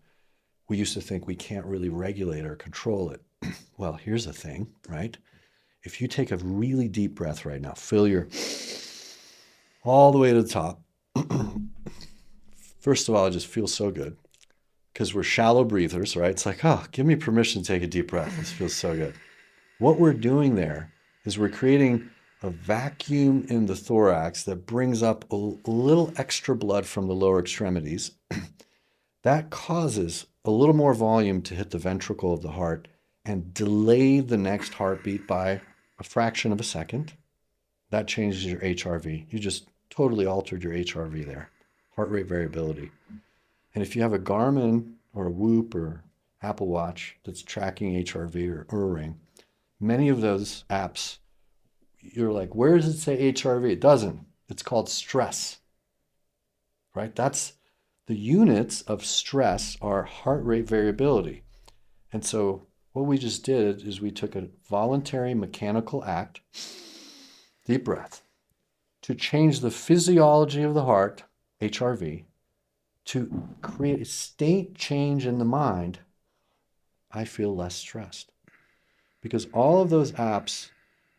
S4: we used to think we can't really regulate or control it. Well, here's the thing, right? If you take a really deep breath right now, fill your all the way to the top. First of all, it just feels so good because we're shallow breathers, right? It's like, give me permission to take a deep breath. This feels so good. What we're doing there is we're creating a vacuum in the thorax that brings up a little extra blood from the lower extremities. That causes a little more volume to hit the ventricle of the heart and delay the next heartbeat by a fraction of a second. That changes your HRV. You just totally altered your HRV there, heart rate variability. And if you have a Garmin or a Whoop or Apple Watch that's tracking HRV or Oura Ring, many of those apps, you're like, where does it say HRV? It doesn't. It's called stress, right? That's the units of stress are heart rate variability. And so what we just did is we took a voluntary mechanical act, deep breath, to change the physiology of the heart, HRV, to create a state change in the mind. I feel less stressed. Because all of those apps,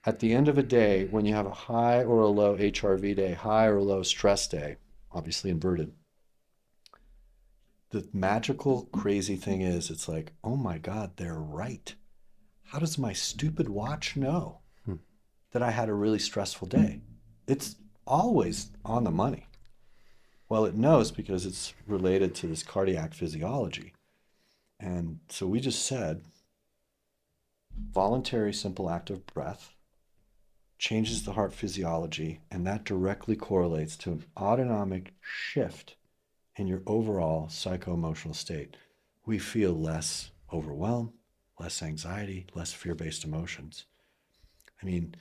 S4: at the end of a day, when you have a high or a low HRV day, high or low stress day, obviously inverted, the magical, crazy thing is, it's like, oh my God, they're right. How does my stupid watch know that I had a really stressful day? It's always on the money. Well, it knows because it's related to this cardiac physiology. And so we just said, voluntary simple active breath changes the heart physiology, and that directly correlates to an autonomic shift in your overall psycho-emotional state. We feel less overwhelmed, less anxiety, less fear-based emotions. I mean,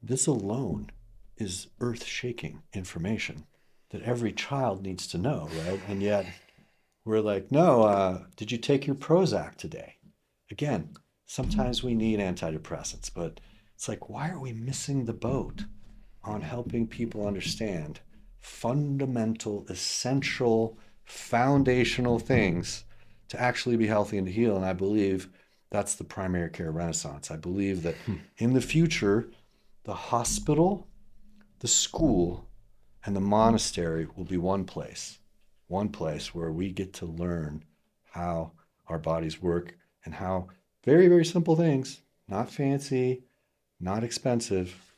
S4: this alone is earth-shaking information that every child needs to know, right? And yet we're like, no, did you take your Prozac today? Again, sometimes we need antidepressants, but it's like, why are we missing the boat on helping people understand fundamental, essential, foundational things to actually be healthy and to heal? And I believe that's the primary care renaissance. I believe that in the future, the hospital, the school, and the monastery will be one place where we get to learn how our bodies work and how very, very simple things, not fancy, not expensive,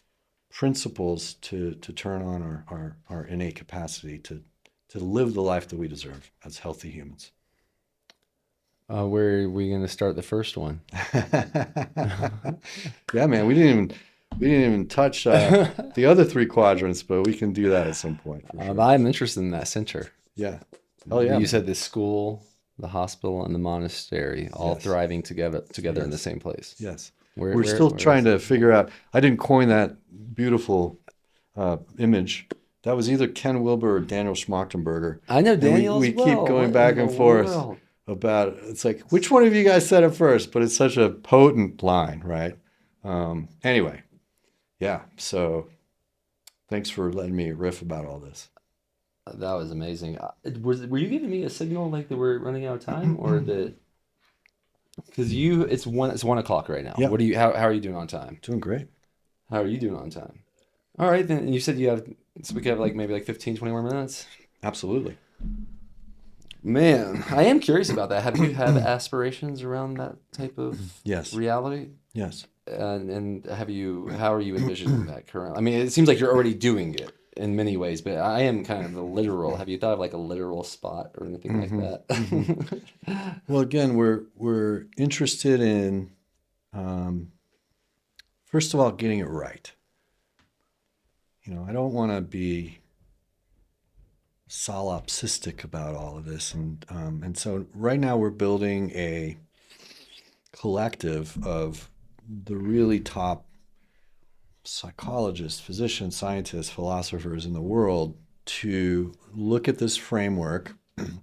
S4: principles to turn on our innate capacity to live the life that we deserve as healthy humans.
S3: Where are we going to start the first one?
S4: Yeah, man, we didn't even touch the other three quadrants, but we can do that at some point. For sure.
S3: I'm interested in that center.
S4: Yeah. Oh yeah.
S3: You said the school, the hospital, and the monastery all thriving together in the same place.
S4: Yes.
S3: Where
S4: We're still trying to figure out. I didn't coin that beautiful image. That was either Ken Wilber or Daniel Schmachtenberger.
S3: I know Daniel.
S4: We keep going back and forth about it. It's like, which one of you guys said it first? But it's such a potent line, right? Anyway, yeah. So thanks for letting me riff about all this.
S3: That was amazing. Were you giving me a signal like that we're running out of time, or that? Because it's 1 o'clock right now.
S4: Yeah.
S3: What how are you doing on time?
S4: Doing great.
S3: How are you doing on time? All right, then. You said you have, so we could have maybe 15, 20 more minutes.
S4: Absolutely.
S3: Man, I am curious about that. Have you had aspirations around that type of reality?
S4: Yes.
S3: And how are you envisioning that currently? I mean, it seems like you're already doing it in many ways, but I am kind of the literal. Have you thought of a literal spot or anything like that?
S4: Well, again, we're interested in, first of all, getting it right. I don't want to be solipsistic about all of this, and so right now we're building a collective of the really top psychologists, physicians, scientists, philosophers in the world to look at this framework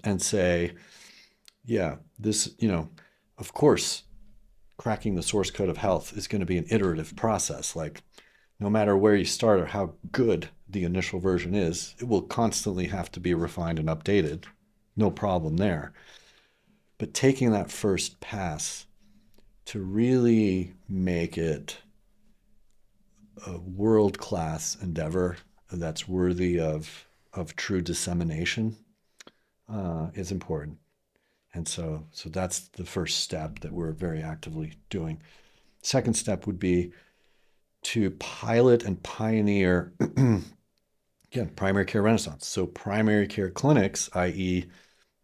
S4: and say, yeah, this, of course, cracking the source code of health is going to be an iterative process. Like, no matter where you start or how good the initial version is, it will constantly have to be refined and updated. No problem there. But taking that first pass to really make it a world-class endeavor that's worthy of true dissemination is important. And so that's the first step that we're very actively doing. Second step would be to pilot and pioneer, again, primary care renaissance. So primary care clinics, i.e.,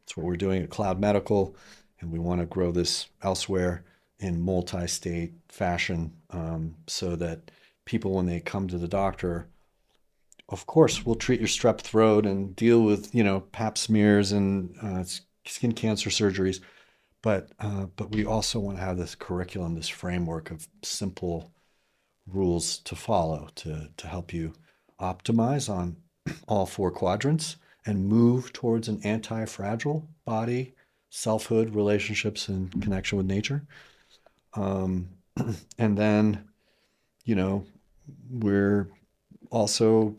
S4: that's what we're doing at Cloud Medical, and we want to grow this elsewhere in multi-state fashion, so that people, when they come to the doctor, of course, we'll treat your strep throat and deal with, pap smears and skin cancer surgeries, but we also want to have this curriculum, this framework of simple rules to follow to help you optimize on all four quadrants and move towards an anti-fragile body, selfhood, relationships, and connection with nature. And then, we're also,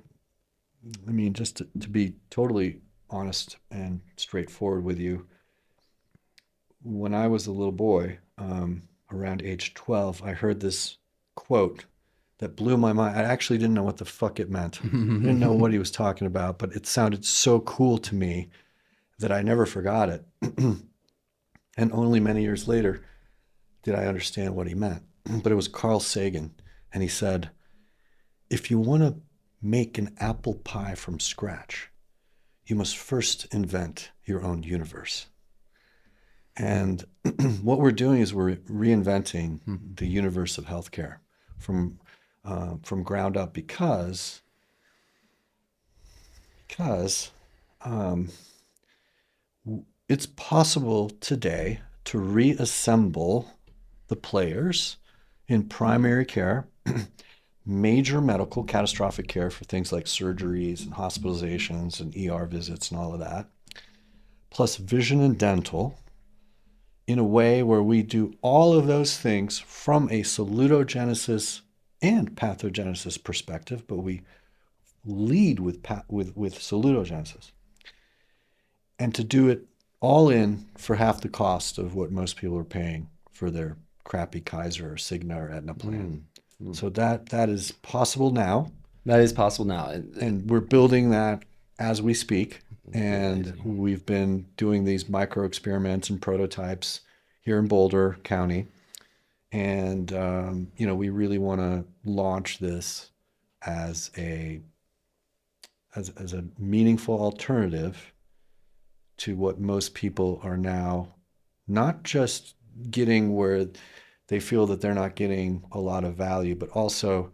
S4: just to be totally honest and straightforward with you, when I was a little boy, around age 12, I heard this quote that blew my mind. I actually didn't know what the fuck it meant. I didn't know what he was talking about, but it sounded so cool to me that I never forgot it. And only many years later did I understand what he meant. But it was Carl Sagan, and he said, if you want to make an apple pie from scratch, you must first invent your own universe. And what we're doing is we're reinventing the universe of healthcare from ground up, because it's possible today to reassemble the players in primary care, major medical catastrophic care for things like surgeries and hospitalizations and ER visits and all of that, plus vision and dental, in a way where we do all of those things from a salutogenesis and pathogenesis perspective, but we lead with salutogenesis. And to do it all in for half the cost of what most people are paying for their crappy Kaiser or Cigna or Aetna plan. So that is possible now.
S3: That is possible now.
S4: And we're building that as we speak. And we've been doing these micro experiments and prototypes here in Boulder County. And, we really want to launch this as a meaningful alternative to what most people are now not just getting, where they feel that they're not getting a lot of value, but also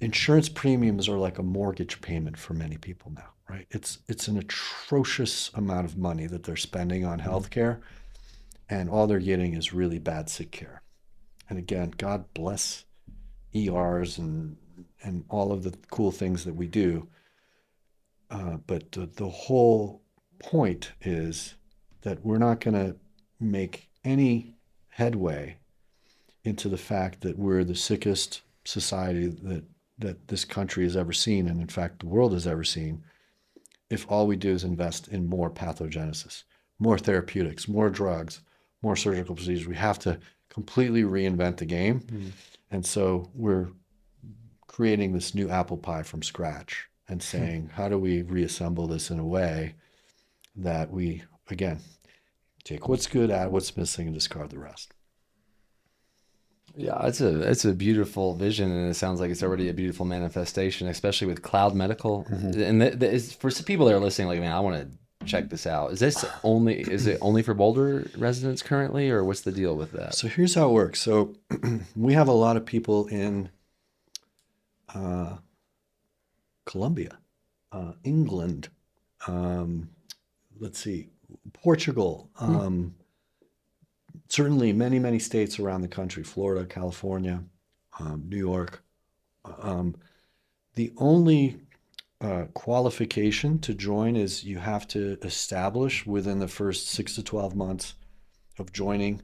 S4: insurance premiums are like a mortgage payment for many people now, right? It's an atrocious amount of money that they're spending on healthcare, and all they're getting is really bad sick care. And again, God bless ERs and all of the cool things that we do. But the whole point is that we're not going to make any headway into the fact that we're the sickest society that this country has ever seen, and in fact the world has ever seen, if all we do is invest in more pathogenesis, more therapeutics, more drugs, more surgical procedures. We have to completely reinvent the game. And so we're creating this new apple pie from scratch and saying, how do we reassemble this in a way that we, again, take what's good, add what's missing, and discard the rest.
S3: Yeah, it's a beautiful vision, and it sounds like it's already a beautiful manifestation, especially with Cloud Medical. And for some people that are listening, like, man, I want to check this out. Is it only for Boulder residents currently, or what's the deal with that?
S4: So here's how it works. So we have a lot of people in Colombia, England, Portugal, certainly many, many states around the country, Florida, California, New York. The only qualification to join is you have to establish within the first 6 to 12 months of joining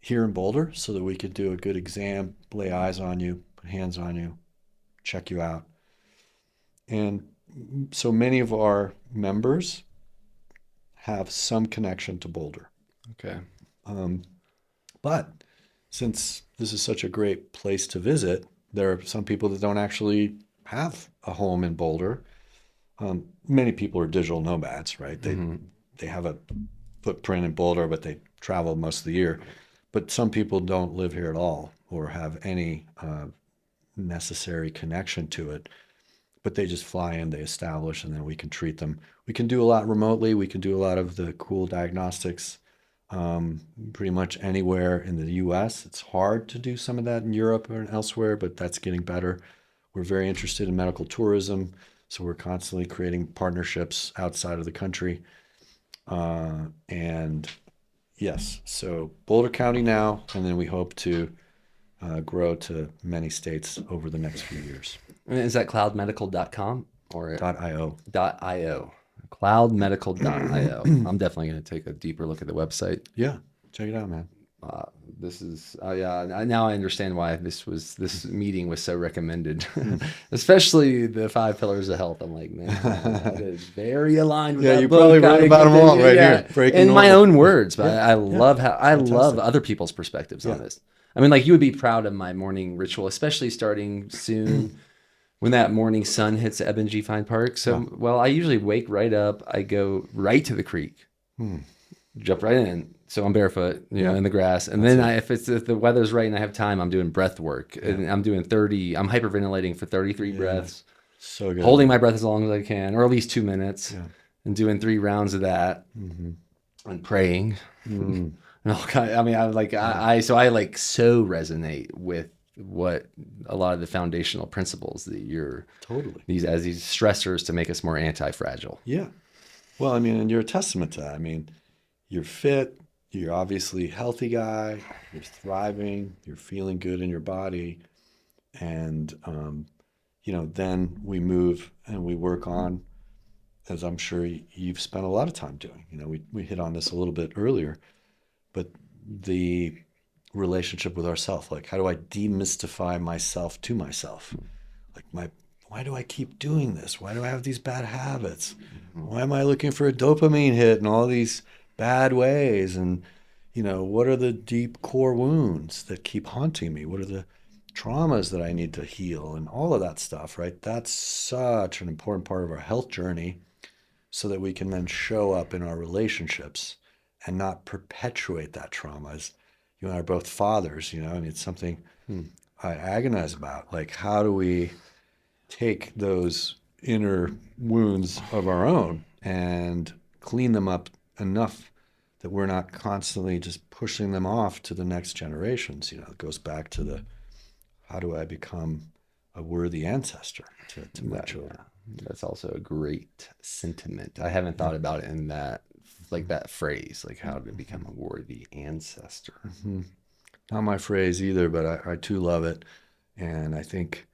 S4: here in Boulder, so that we could do a good exam, lay eyes on you, put hands on you, check you out. And so many of our members have some connection to Boulder.
S3: Okay.
S4: But since this is such a great place to visit, there are some people that don't actually have a home in Boulder. Many people are digital nomads, right? They have a footprint in Boulder, but they travel most of the year. But some people don't live here at all. or have any necessary connection to it, but they just fly in, they establish, and then we can treat them. We can do a lot remotely. We can do a lot of the cool diagnostics pretty much anywhere in the US. It's hard to do some of that in Europe or elsewhere, but that's getting better. We're very interested in medical tourism, so we're constantly creating partnerships outside of the country. And yes, so Boulder County now, and then we hope to grow to many states over the next few years.
S3: And is that cloudmedical.com or
S4: .io.
S3: .io? Cloudmedical.io. I'm definitely going to take a deeper look at the website.
S4: Yeah, check it out, man.
S3: This is now I understand why this meeting was so recommended, especially the 5 pillars of health. I'm like, man, that is very aligned with that
S4: you
S3: book.
S4: probably wrote about them all right here. Breaking
S3: In my
S4: normal.
S3: own words, but I love
S4: Fantastic.
S3: love other people's perspectives on this. I mean, like, you would be proud of my morning ritual, especially starting soon when that morning sun hits Ebony Fine Park. So, well, I usually wake right up. I go right to the creek, jump right in. So I'm barefoot, you know, in the grass. And then if the weather's right and I have time, I'm doing breath work. And I'm doing I'm hyperventilating for 33 breaths.
S4: So good.
S3: Holding my breath as long as I can, or at least 2 minutes, and doing 3 rounds of that, and praying. And all kind I mean, I so resonate with what a lot of the foundational principles that you're these stressors to make us more anti-fragile.
S4: Yeah. Well, I mean, and you're a testament to that. I mean, you're fit. You're obviously a healthy guy. You're thriving. You're feeling good in your body. And, then we move and we work on, as I'm sure you've spent a lot of time doing. You know, we hit on this a little bit earlier, but the relationship with ourself, like, how do I demystify myself to myself? Like, why do I keep doing this? Why do I have these bad habits? Why am I looking for a dopamine hit in all these bad ways? And, what are the deep core wounds that keep haunting me? What are the traumas that I need to heal? And all of that stuff, right? That's such an important part of our health journey, so that we can then show up in our relationships and not perpetuate that trauma. As you and I are both fathers, and it's something I agonize about. Like, how do we take those inner wounds of our own and clean them up enough that we're not constantly just pushing them off to the next generations? It goes back to how do I become a worthy ancestor to my children?
S3: That's also a great sentiment. I haven't thought about it in that, like, that phrase, like, how to become a worthy ancestor.
S4: Not my phrase either, but I too love it. And I think,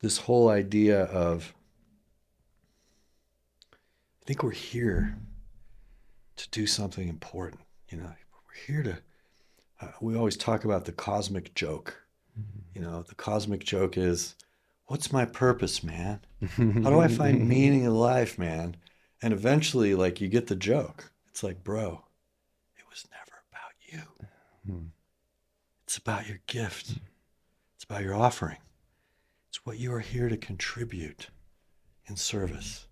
S4: this whole idea of, I think we're here to do something important. We're here to, we always talk about the cosmic joke. The cosmic joke is, what's my purpose, man? How do I find meaning in life, man? And eventually, like, you get the joke. It's like, bro, it was never about you. It's about your gift. It's about your offering. It's what you are here to contribute in service.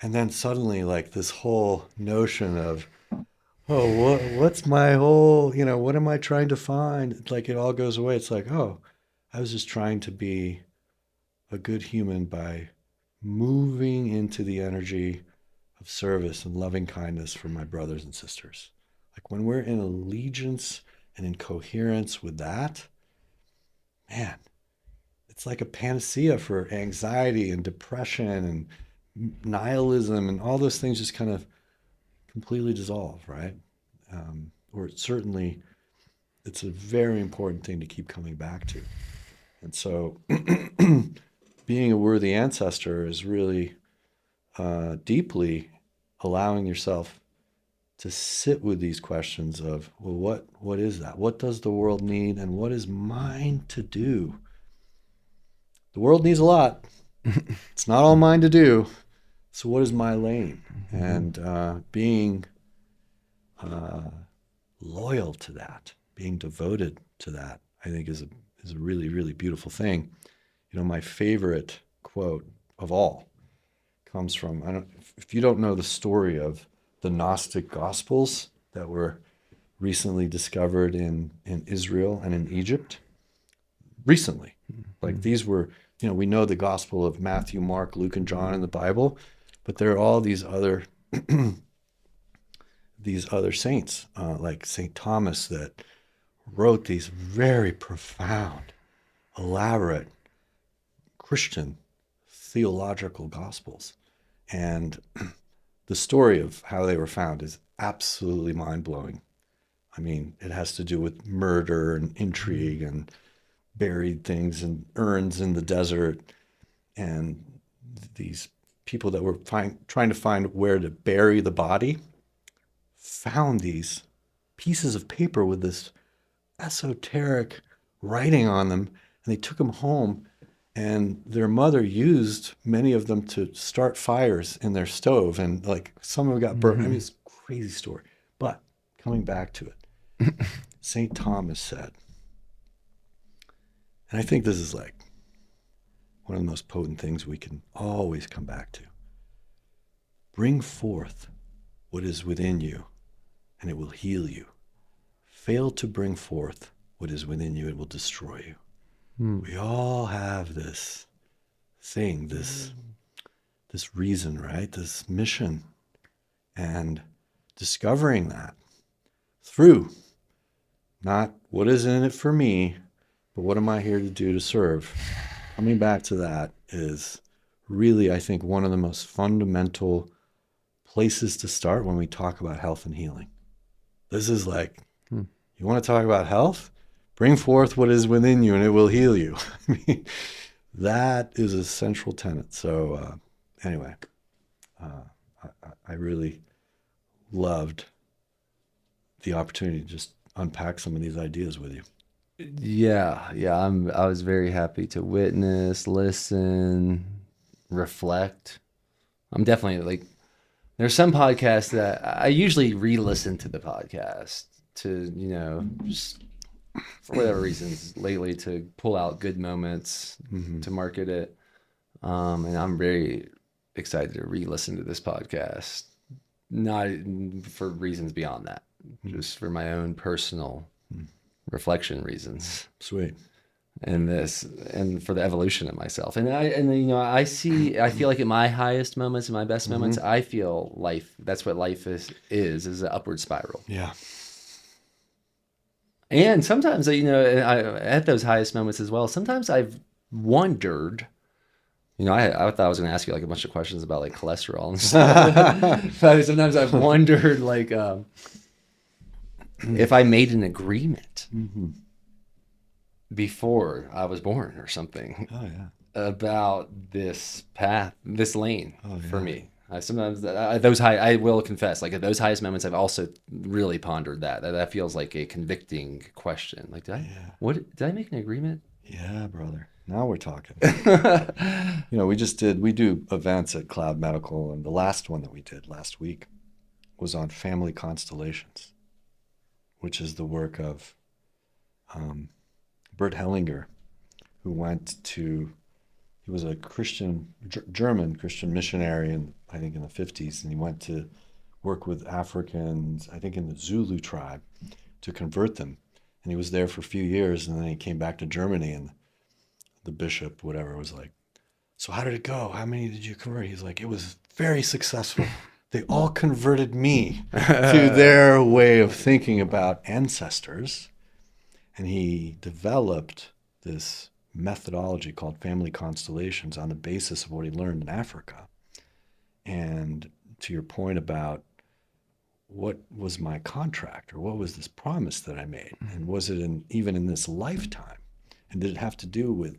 S4: And then suddenly, like, this whole notion of, what's my whole, what am I trying to find? Like, it all goes away. It's like, I was just trying to be a good human by moving into the energy of service and loving kindness for my brothers and sisters. Like, when we're in allegiance and in coherence with that, man, it's like a panacea for anxiety and depression and nihilism, and all those things just kind of completely dissolve, right? Or certainly, it's a very important thing to keep coming back to. And so being a worthy ancestor is really deeply allowing yourself to sit with these questions of, well, what is that? What does the world need, and what is mine to do? The world needs a lot. It's not all mine to do. So what is my lane? And being loyal to that, being devoted to that, I think is a really, really beautiful thing. My favorite quote of all comes from, if you don't know the story of the Gnostic Gospels that were recently discovered in Israel and in Egypt. Recently. Like these were, we know the gospel of Matthew, Mark, Luke, and John in the Bible, but there are all these other saints, like St. Thomas, that wrote these very profound, elaborate Christian theological gospels. And the story of how they were found is absolutely mind-blowing. I mean, it has to do with murder and intrigue and buried things in urns in the desert. And these people that were trying to find where to bury the body found these pieces of paper with this esoteric writing on them, and they took them home, and their mother used many of them to start fires in their stove, and like some of them got burnt. I mean, it's a crazy story. But coming back to it, St. Thomas said, and I think this is like one of the most potent things we can always come back to. Bring forth what is within you, and it will heal you. Fail to bring forth what is within you, it will destroy you. We all have this thing, this reason, right? This mission. And discovering that through not what is in it for me, but what am I here to do to serve? Coming back to that is really, I think, one of the most fundamental places to start when we talk about health and healing. This is like, you want to talk about health? Bring forth what is within you and it will heal you. I mean, that is a central tenet. So anyway, I really loved the opportunity to just unpack some of these ideas with you.
S3: Yeah. I was very happy to witness, listen, reflect. I'm definitely like, there's some podcasts that I usually re-listen to the podcast to, just for whatever reasons lately, to pull out good moments to market it. And I'm very excited to re-listen to this podcast, not for reasons beyond that, just for my own personal reflection reasons.
S4: Sweet.
S3: And for the evolution of myself. I feel like at my highest moments and my best moments, I feel life, that's what life is an upward spiral.
S4: Yeah.
S3: And sometimes, at those highest moments as well, sometimes I've wondered, I thought I was going to ask you like a bunch of questions about like cholesterol and stuff. But sometimes I've wondered like, if I made an agreement before I was born or something about this path, this lane for me. Sometimes I will confess, like at those highest moments, I've also really pondered that feels like a convicting question. Like, did I make an agreement?
S4: Yeah, brother. Now we're talking. We do events at Cloud Medical, and the last one that we did last week was on family constellations, which is the work of Bert Hellinger, who he was a German Christian missionary, I think in the 50s, and he went to work with Africans, I think in the Zulu tribe, to convert them. And he was there for a few years, and then he came back to Germany, and the bishop, whatever, was like, so how did it go? How many did you convert? He's like, it was very successful. They all converted me to their way of thinking about ancestors. And he developed this methodology called family constellations on the basis of what he learned in Africa. And to your point about what was my contract, or what was this promise that I made, and was it even in this lifetime, and did it have to do with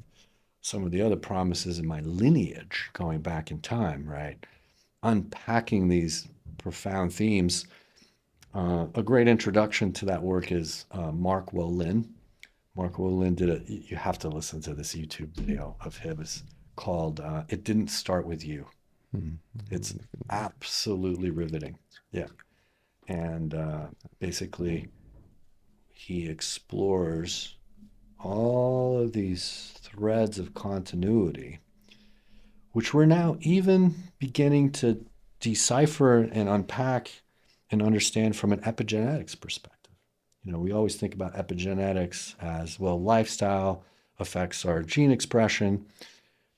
S4: some of the other promises in my lineage going back in time, right? Unpacking these profound themes. A great introduction to that work is Mark Wolin. Mark Wolin you have to listen to this YouTube video of his called It Didn't Start With You. It's absolutely riveting. Yeah. And basically he explores all of these threads of continuity, which we're now even beginning to decipher and unpack and understand from an epigenetics perspective. We always think about epigenetics as, well, lifestyle affects our gene expression,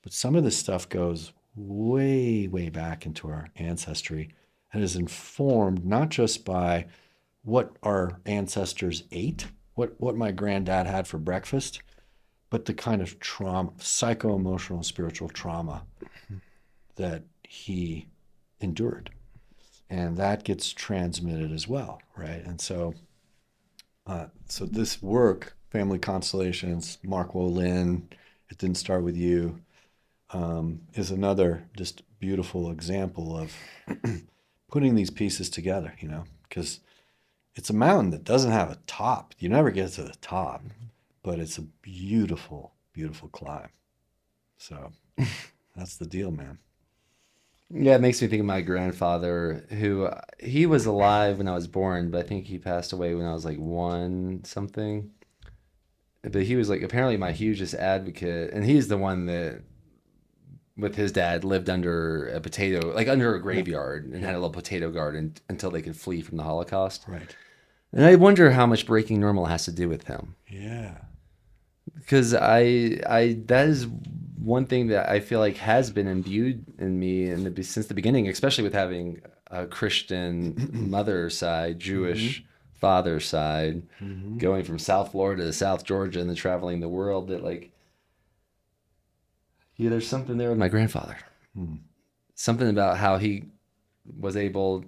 S4: but some of this stuff goes way, way back into our ancestry and is informed not just by what our ancestors ate, what my granddad had for breakfast, but the kind of trauma, psycho-emotional, spiritual trauma that he endured. And that gets transmitted as well, right? And so this work, Family Constellations, Mark Wolin, It Didn't Start With You, is another just beautiful example of putting these pieces together, because it's a mountain that doesn't have a top. You never get to the top, but it's a beautiful, beautiful climb. So that's the deal, man.
S3: Yeah, it makes me think of my grandfather, who he was alive when I was born, but I think he passed away when I was like one something. But he was like apparently my hugest advocate, and he's the one that, with his dad, lived under a potato, like under a graveyard, and had a little potato garden until they could flee from the Holocaust.
S4: Right.
S3: And I wonder how much breaking normal has to do with him.
S4: Yeah.
S3: Because that is one thing that I feel like has been imbued in me since the beginning, especially with having a Christian mother side, Jewish father side, going from South Florida to South Georgia and then traveling the world, that like, yeah, there's something there with my grandfather. Something about how he was able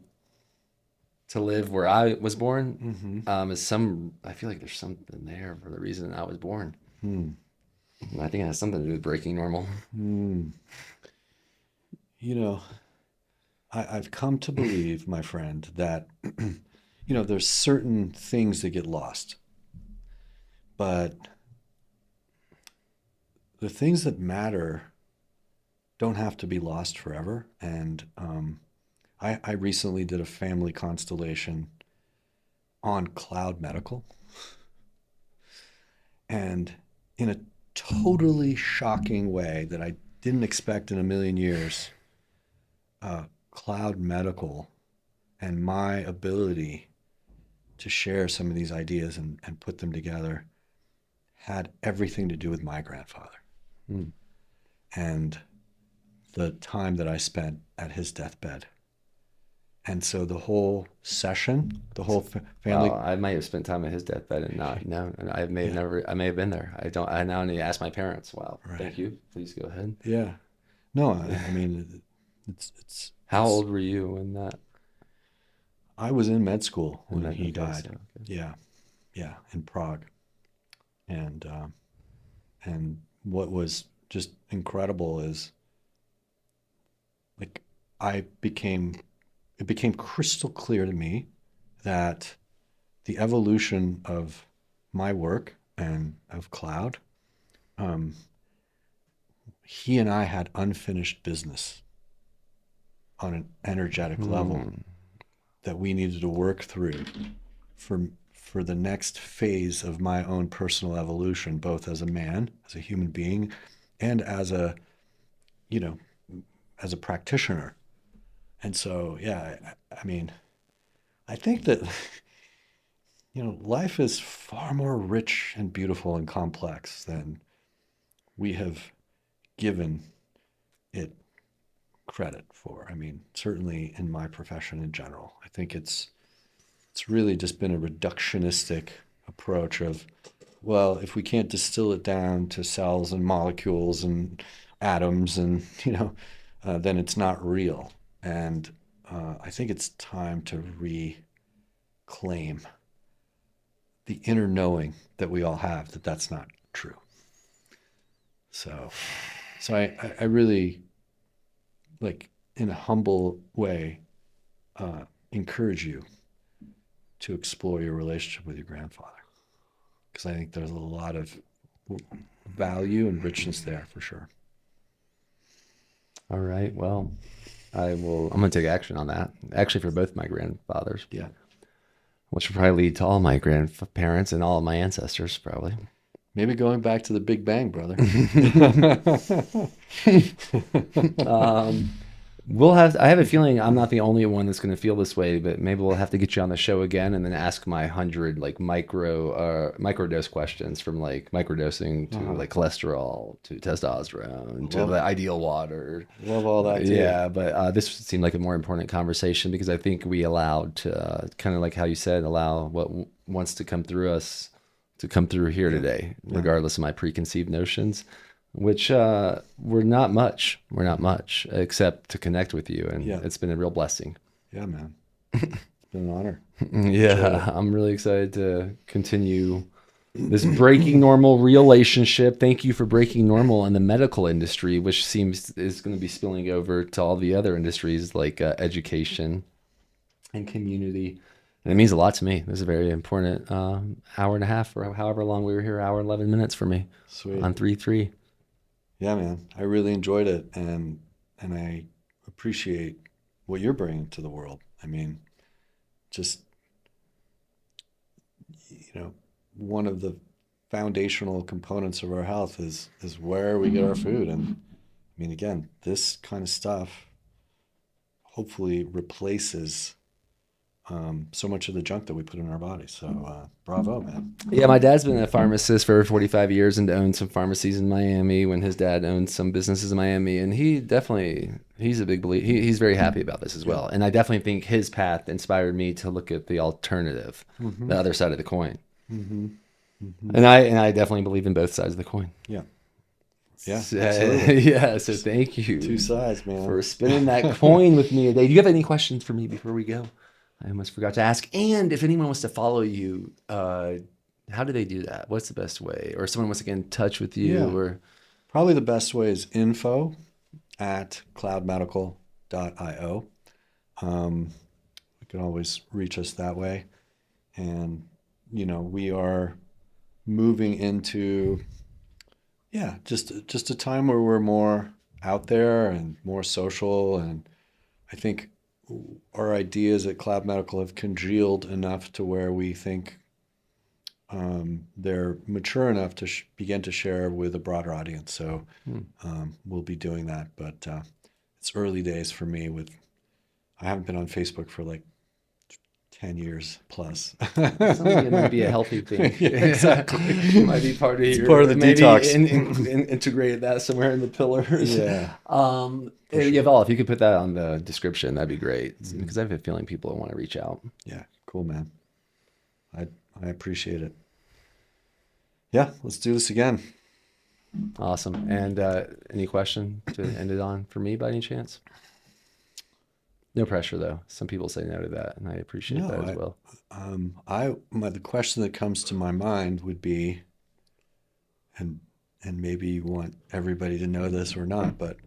S3: to live where I was born. I feel like there's something there for the reason I was born. I think it has something to do with breaking normal.
S4: I've come to believe, my friend, that there's certain things that get lost, but the things that matter don't have to be lost forever. And I recently did a family constellation on cloud medical, and in a totally shocking way that I didn't expect in a million years, cloud medical and my ability to share some of these ideas and put them together had everything to do with my grandfather. And the time that I spent at his deathbed. And so the whole session, the whole family.
S3: Well, I might have spent time at his deathbed and not. No, I may have been there. I now need to ask my parents. Wow.
S4: Right.
S3: Thank you. Please go ahead.
S4: Yeah. No, I mean, it's.
S3: How old were you when that?
S4: I was in med school when he died.
S3: So, okay.
S4: Yeah, in Prague. And what was just incredible is, like, it became crystal clear to me that the evolution of my work and of cloud, he and I had unfinished business on an energetic level that we needed to work through for the next phase of my own personal evolution, both as a man, as a human being, and as a practitioner. And so, yeah, I mean, I think that, life is far more rich and beautiful and complex than we have given it credit for. I mean, certainly in my profession in general, I think it's really just been a reductionistic approach of, well, if we can't distill it down to cells and molecules and atoms and, then it's not real. And I think it's time to reclaim the inner knowing that we all have that that's not true. So I really, like, in a humble way, encourage you to explore your relationship with your grandfather, because I think there's a lot of value and richness there for sure.
S3: All right. Well, I'm going to take action on that. Actually, for both my grandfathers.
S4: Yeah.
S3: Which will probably lead to all my grandparents and all of my ancestors, probably.
S4: Maybe going back to the Big Bang, brother.
S3: I have a feeling I'm not the only one that's going to feel this way, but maybe we'll have to get you on the show again and then ask my 100 like microdose questions, from like microdosing to like cholesterol to testosterone to the ideal water.
S4: Love all that too.
S3: Yeah, but this seemed like a more important conversation because I think we allowed to kind of like how you said, allow what wants to come through us to come through here today, regardless of my preconceived notions. Which we're not much except to connect with you, and it's been a real blessing.
S4: Yeah, man. It's been an honor.
S3: Yeah, I'm really excited to continue this breaking normal relationship. Thank you for breaking normal in the medical industry, which seems is going to be spilling over to all the other industries like education and community. And it means a lot to me. This is a very important hour and a half, or however long we were here, hour and 11 minutes for me.
S4: Sweet.
S3: On 3-3.
S4: Yeah, man. I really enjoyed it, and I appreciate what you're bringing to the world. I mean, just, one of the foundational components of our health is where we get our food. And I mean, again, this kind of stuff hopefully replaces so much of the junk that we put in our body. So bravo, man.
S3: Yeah, my dad's been a pharmacist for 45 years and owned some pharmacies in Miami when his dad owned some businesses in Miami. And he's a big believer. He's very happy about this as well. And I definitely think his path inspired me to look at the alternative, the other side of the coin. Mm-hmm. Mm-hmm. And I definitely believe in both sides of the coin.
S4: Yeah. Yeah.
S3: Yeah. So thank you.
S4: Two sides, man.
S3: For spinning that coin with me today. Do you have any questions for me before we go? I almost forgot to ask. And if anyone wants to follow you, how do they do that? What's the best way? Or if someone wants to get in touch with you? Or
S4: probably the best way is info@cloudmedical.io. You can always reach us that way. And, we are moving into, just a time where we're more out there and more social. And I think our ideas at Cloud Medical have congealed enough to where we think they're mature enough to begin to share with a broader audience. So we'll be doing that. But it's early days for me. I haven't been on Facebook for like 10 years plus.
S3: Sounds like it might be a healthy thing.
S4: Yeah, exactly.
S3: It might be part of
S4: part of the detox.
S3: Integrate that somewhere in the pillars.
S4: Yeah.
S3: Sure. If you could put that on the description, that'd be great. Because I have a feeling people will want to reach out.
S4: Yeah, cool, man. I appreciate it. Yeah, let's do this again.
S3: Awesome. And any question to end it on for me by any chance? No pressure, though. Some people say no to that, and I appreciate that as well.
S4: The question that comes to my mind would be, and maybe you want everybody to know this or not, but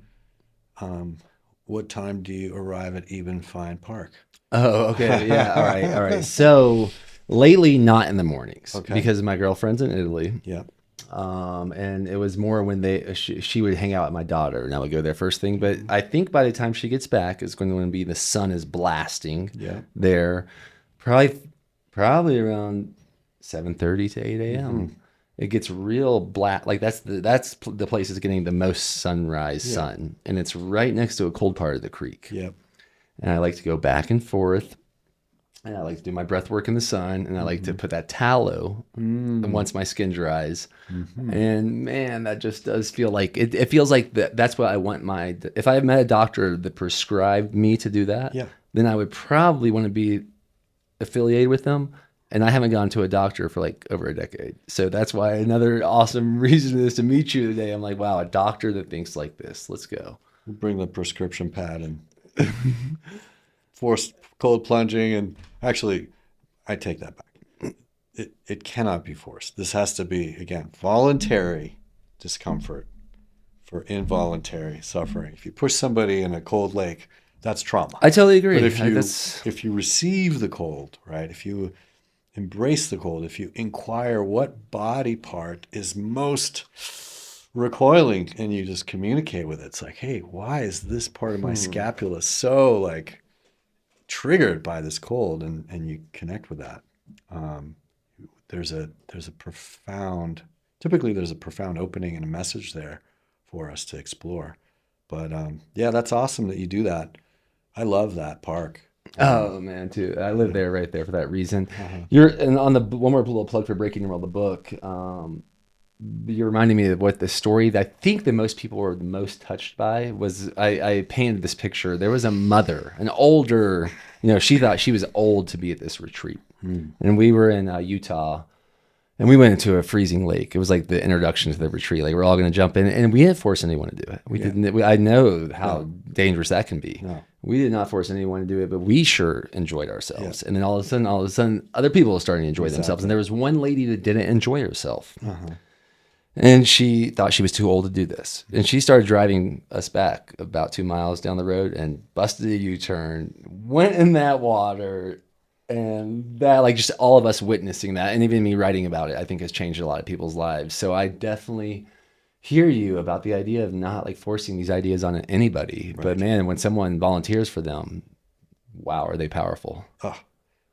S4: what time do you arrive at Eben Fine Park?
S3: Oh, okay. Yeah. All right. So lately, not in the mornings because my girlfriend's in Italy.
S4: Yeah.
S3: And it was more when she would hang out with my daughter, and I would go there first thing. But I think by the time she gets back, it's going to be the sun is blasting there, probably around 7:30 to 8 a.m. Mm-hmm. It gets real black. Like that's the place that's getting the most sunrise sun, and it's right next to a cold part of the creek.
S4: Yep.
S3: And I like to go back and forth. And I like to do my breath work in the sun, and I like to put that tallow once my skin dries. Mm-hmm. And man, that just does feel like it feels like that's what I want if I had met a doctor that prescribed me to do that, then I would probably want to be affiliated with them. And I haven't gone to a doctor for like over a decade. So that's why another awesome reason is to meet you today. I'm like, wow, a doctor that thinks like this. Let's go.
S4: We'll bring the prescription pad and force cold plunging. And actually, I take that back. It cannot be forced. This has to be, again, voluntary discomfort for involuntary suffering. If you push somebody in a cold lake, that's trauma.
S3: I totally agree.
S4: But if you receive the cold, right, if you embrace the cold, if you inquire what body part is most recoiling and you just communicate with it, it's like, hey, why is this part of my scapula so like triggered by this cold? And you connect with that. There's a profound opening and a message there for us to explore. But yeah, that's awesome that you do that. I love that park.
S3: Oh man, too. I live there right there for that reason.
S4: Uh-huh.
S3: And on the one more little plug for Breaking Normal, the book. You reminded me of what the story that I think that most people were the most touched by was. I painted this picture. There was a mother, an older, she thought she was old to be at this retreat, and we were in Utah. And we went into a freezing lake. It was like the introduction to the retreat. Like we're all going to jump in, and we didn't force anyone to do it. We didn't. I know how dangerous that can be.
S4: No.
S3: We did not force anyone to do it, but we sure enjoyed ourselves. Yeah. And then all of a sudden, other people were starting to enjoy themselves. And there was one lady that didn't enjoy herself, and she thought she was too old to do this. And she started driving us back about 2 miles down the road and busted a U-turn, went in that water. And that, like, just all of us witnessing that, and even me writing about it, I think has changed a lot of people's lives. So I definitely hear you about the idea of not like forcing these ideas on anybody. Right. But man, when someone volunteers for them, wow, are they powerful?
S4: Oh,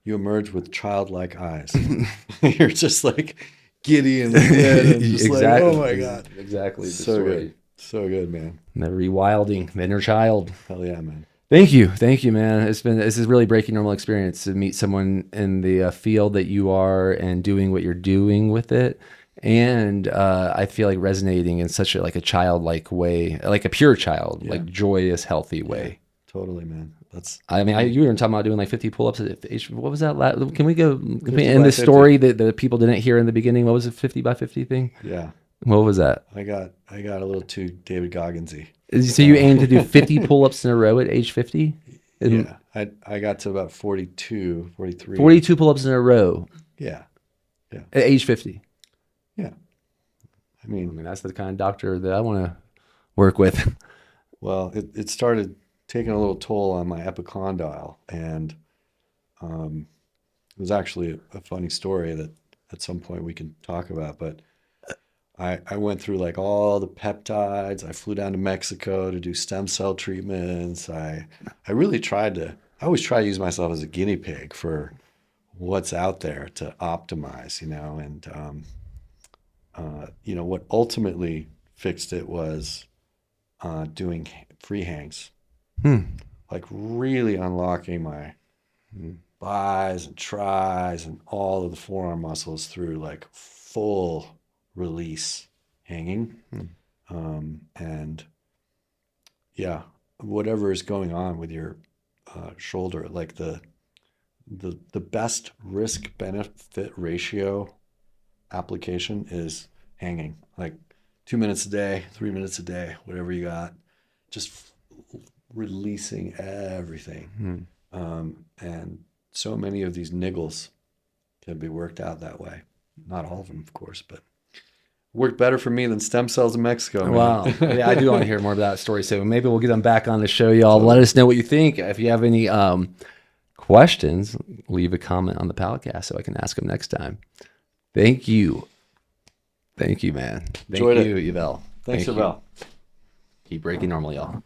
S4: you emerge with childlike eyes. You're just like giddy and just
S3: exactly.
S4: Like, oh my God.
S3: Exactly.
S4: So good. So good, man.
S3: And the rewilding, the inner child.
S4: Hell yeah, man.
S3: Thank you, man. This is really Breaking Normal experience to meet someone in the field that you are and doing what you're doing with it, and I feel like resonating in such a childlike way, like a pure child, like joyous, healthy way.
S4: Yeah, totally, man.
S3: You were talking about doing like 50 pull-ups at age. What was that? Can we end the story that the people didn't hear in the beginning? What was it, 50 by 50 thing?
S4: Yeah.
S3: What was that?
S4: I got a little too David Gogginsy.
S3: So you aim to do 50 pull-ups in a row at age 50?
S4: Yeah, I got to about 42, 43.
S3: 42 pull-ups in a row.
S4: Yeah.
S3: At age 50.
S4: Yeah. I mean,
S3: that's the kind of doctor that I want to work with.
S4: Well, it started taking a little toll on my epicondyle, and it was actually a funny story that at some point we can talk about, but I went through like all the peptides. I flew down to Mexico to do stem cell treatments. I always try to use myself as a guinea pig for what's out there to optimize, and what ultimately fixed it was doing free hangs, like really unlocking my bis and tris and all of the forearm muscles through like full release hanging. And yeah, whatever is going on with your shoulder, like the best risk benefit ratio application is hanging, like 2 minutes a day, 3 minutes a day, whatever you got, just releasing everything. And so many of these niggles can be worked out that way. Not all of them, of course, but worked better for me than stem cells in Mexico. Man.
S3: Wow. Yeah, I do want to hear more about that story. So maybe we'll get them back on the show, y'all. Let us know what you think. If you have any questions, leave a comment on the podcast so I can ask them next time. Thank you. Thank you, man. Thank you, Yvel.
S4: Thanks, Yvel.
S3: Keep breaking normal, y'all.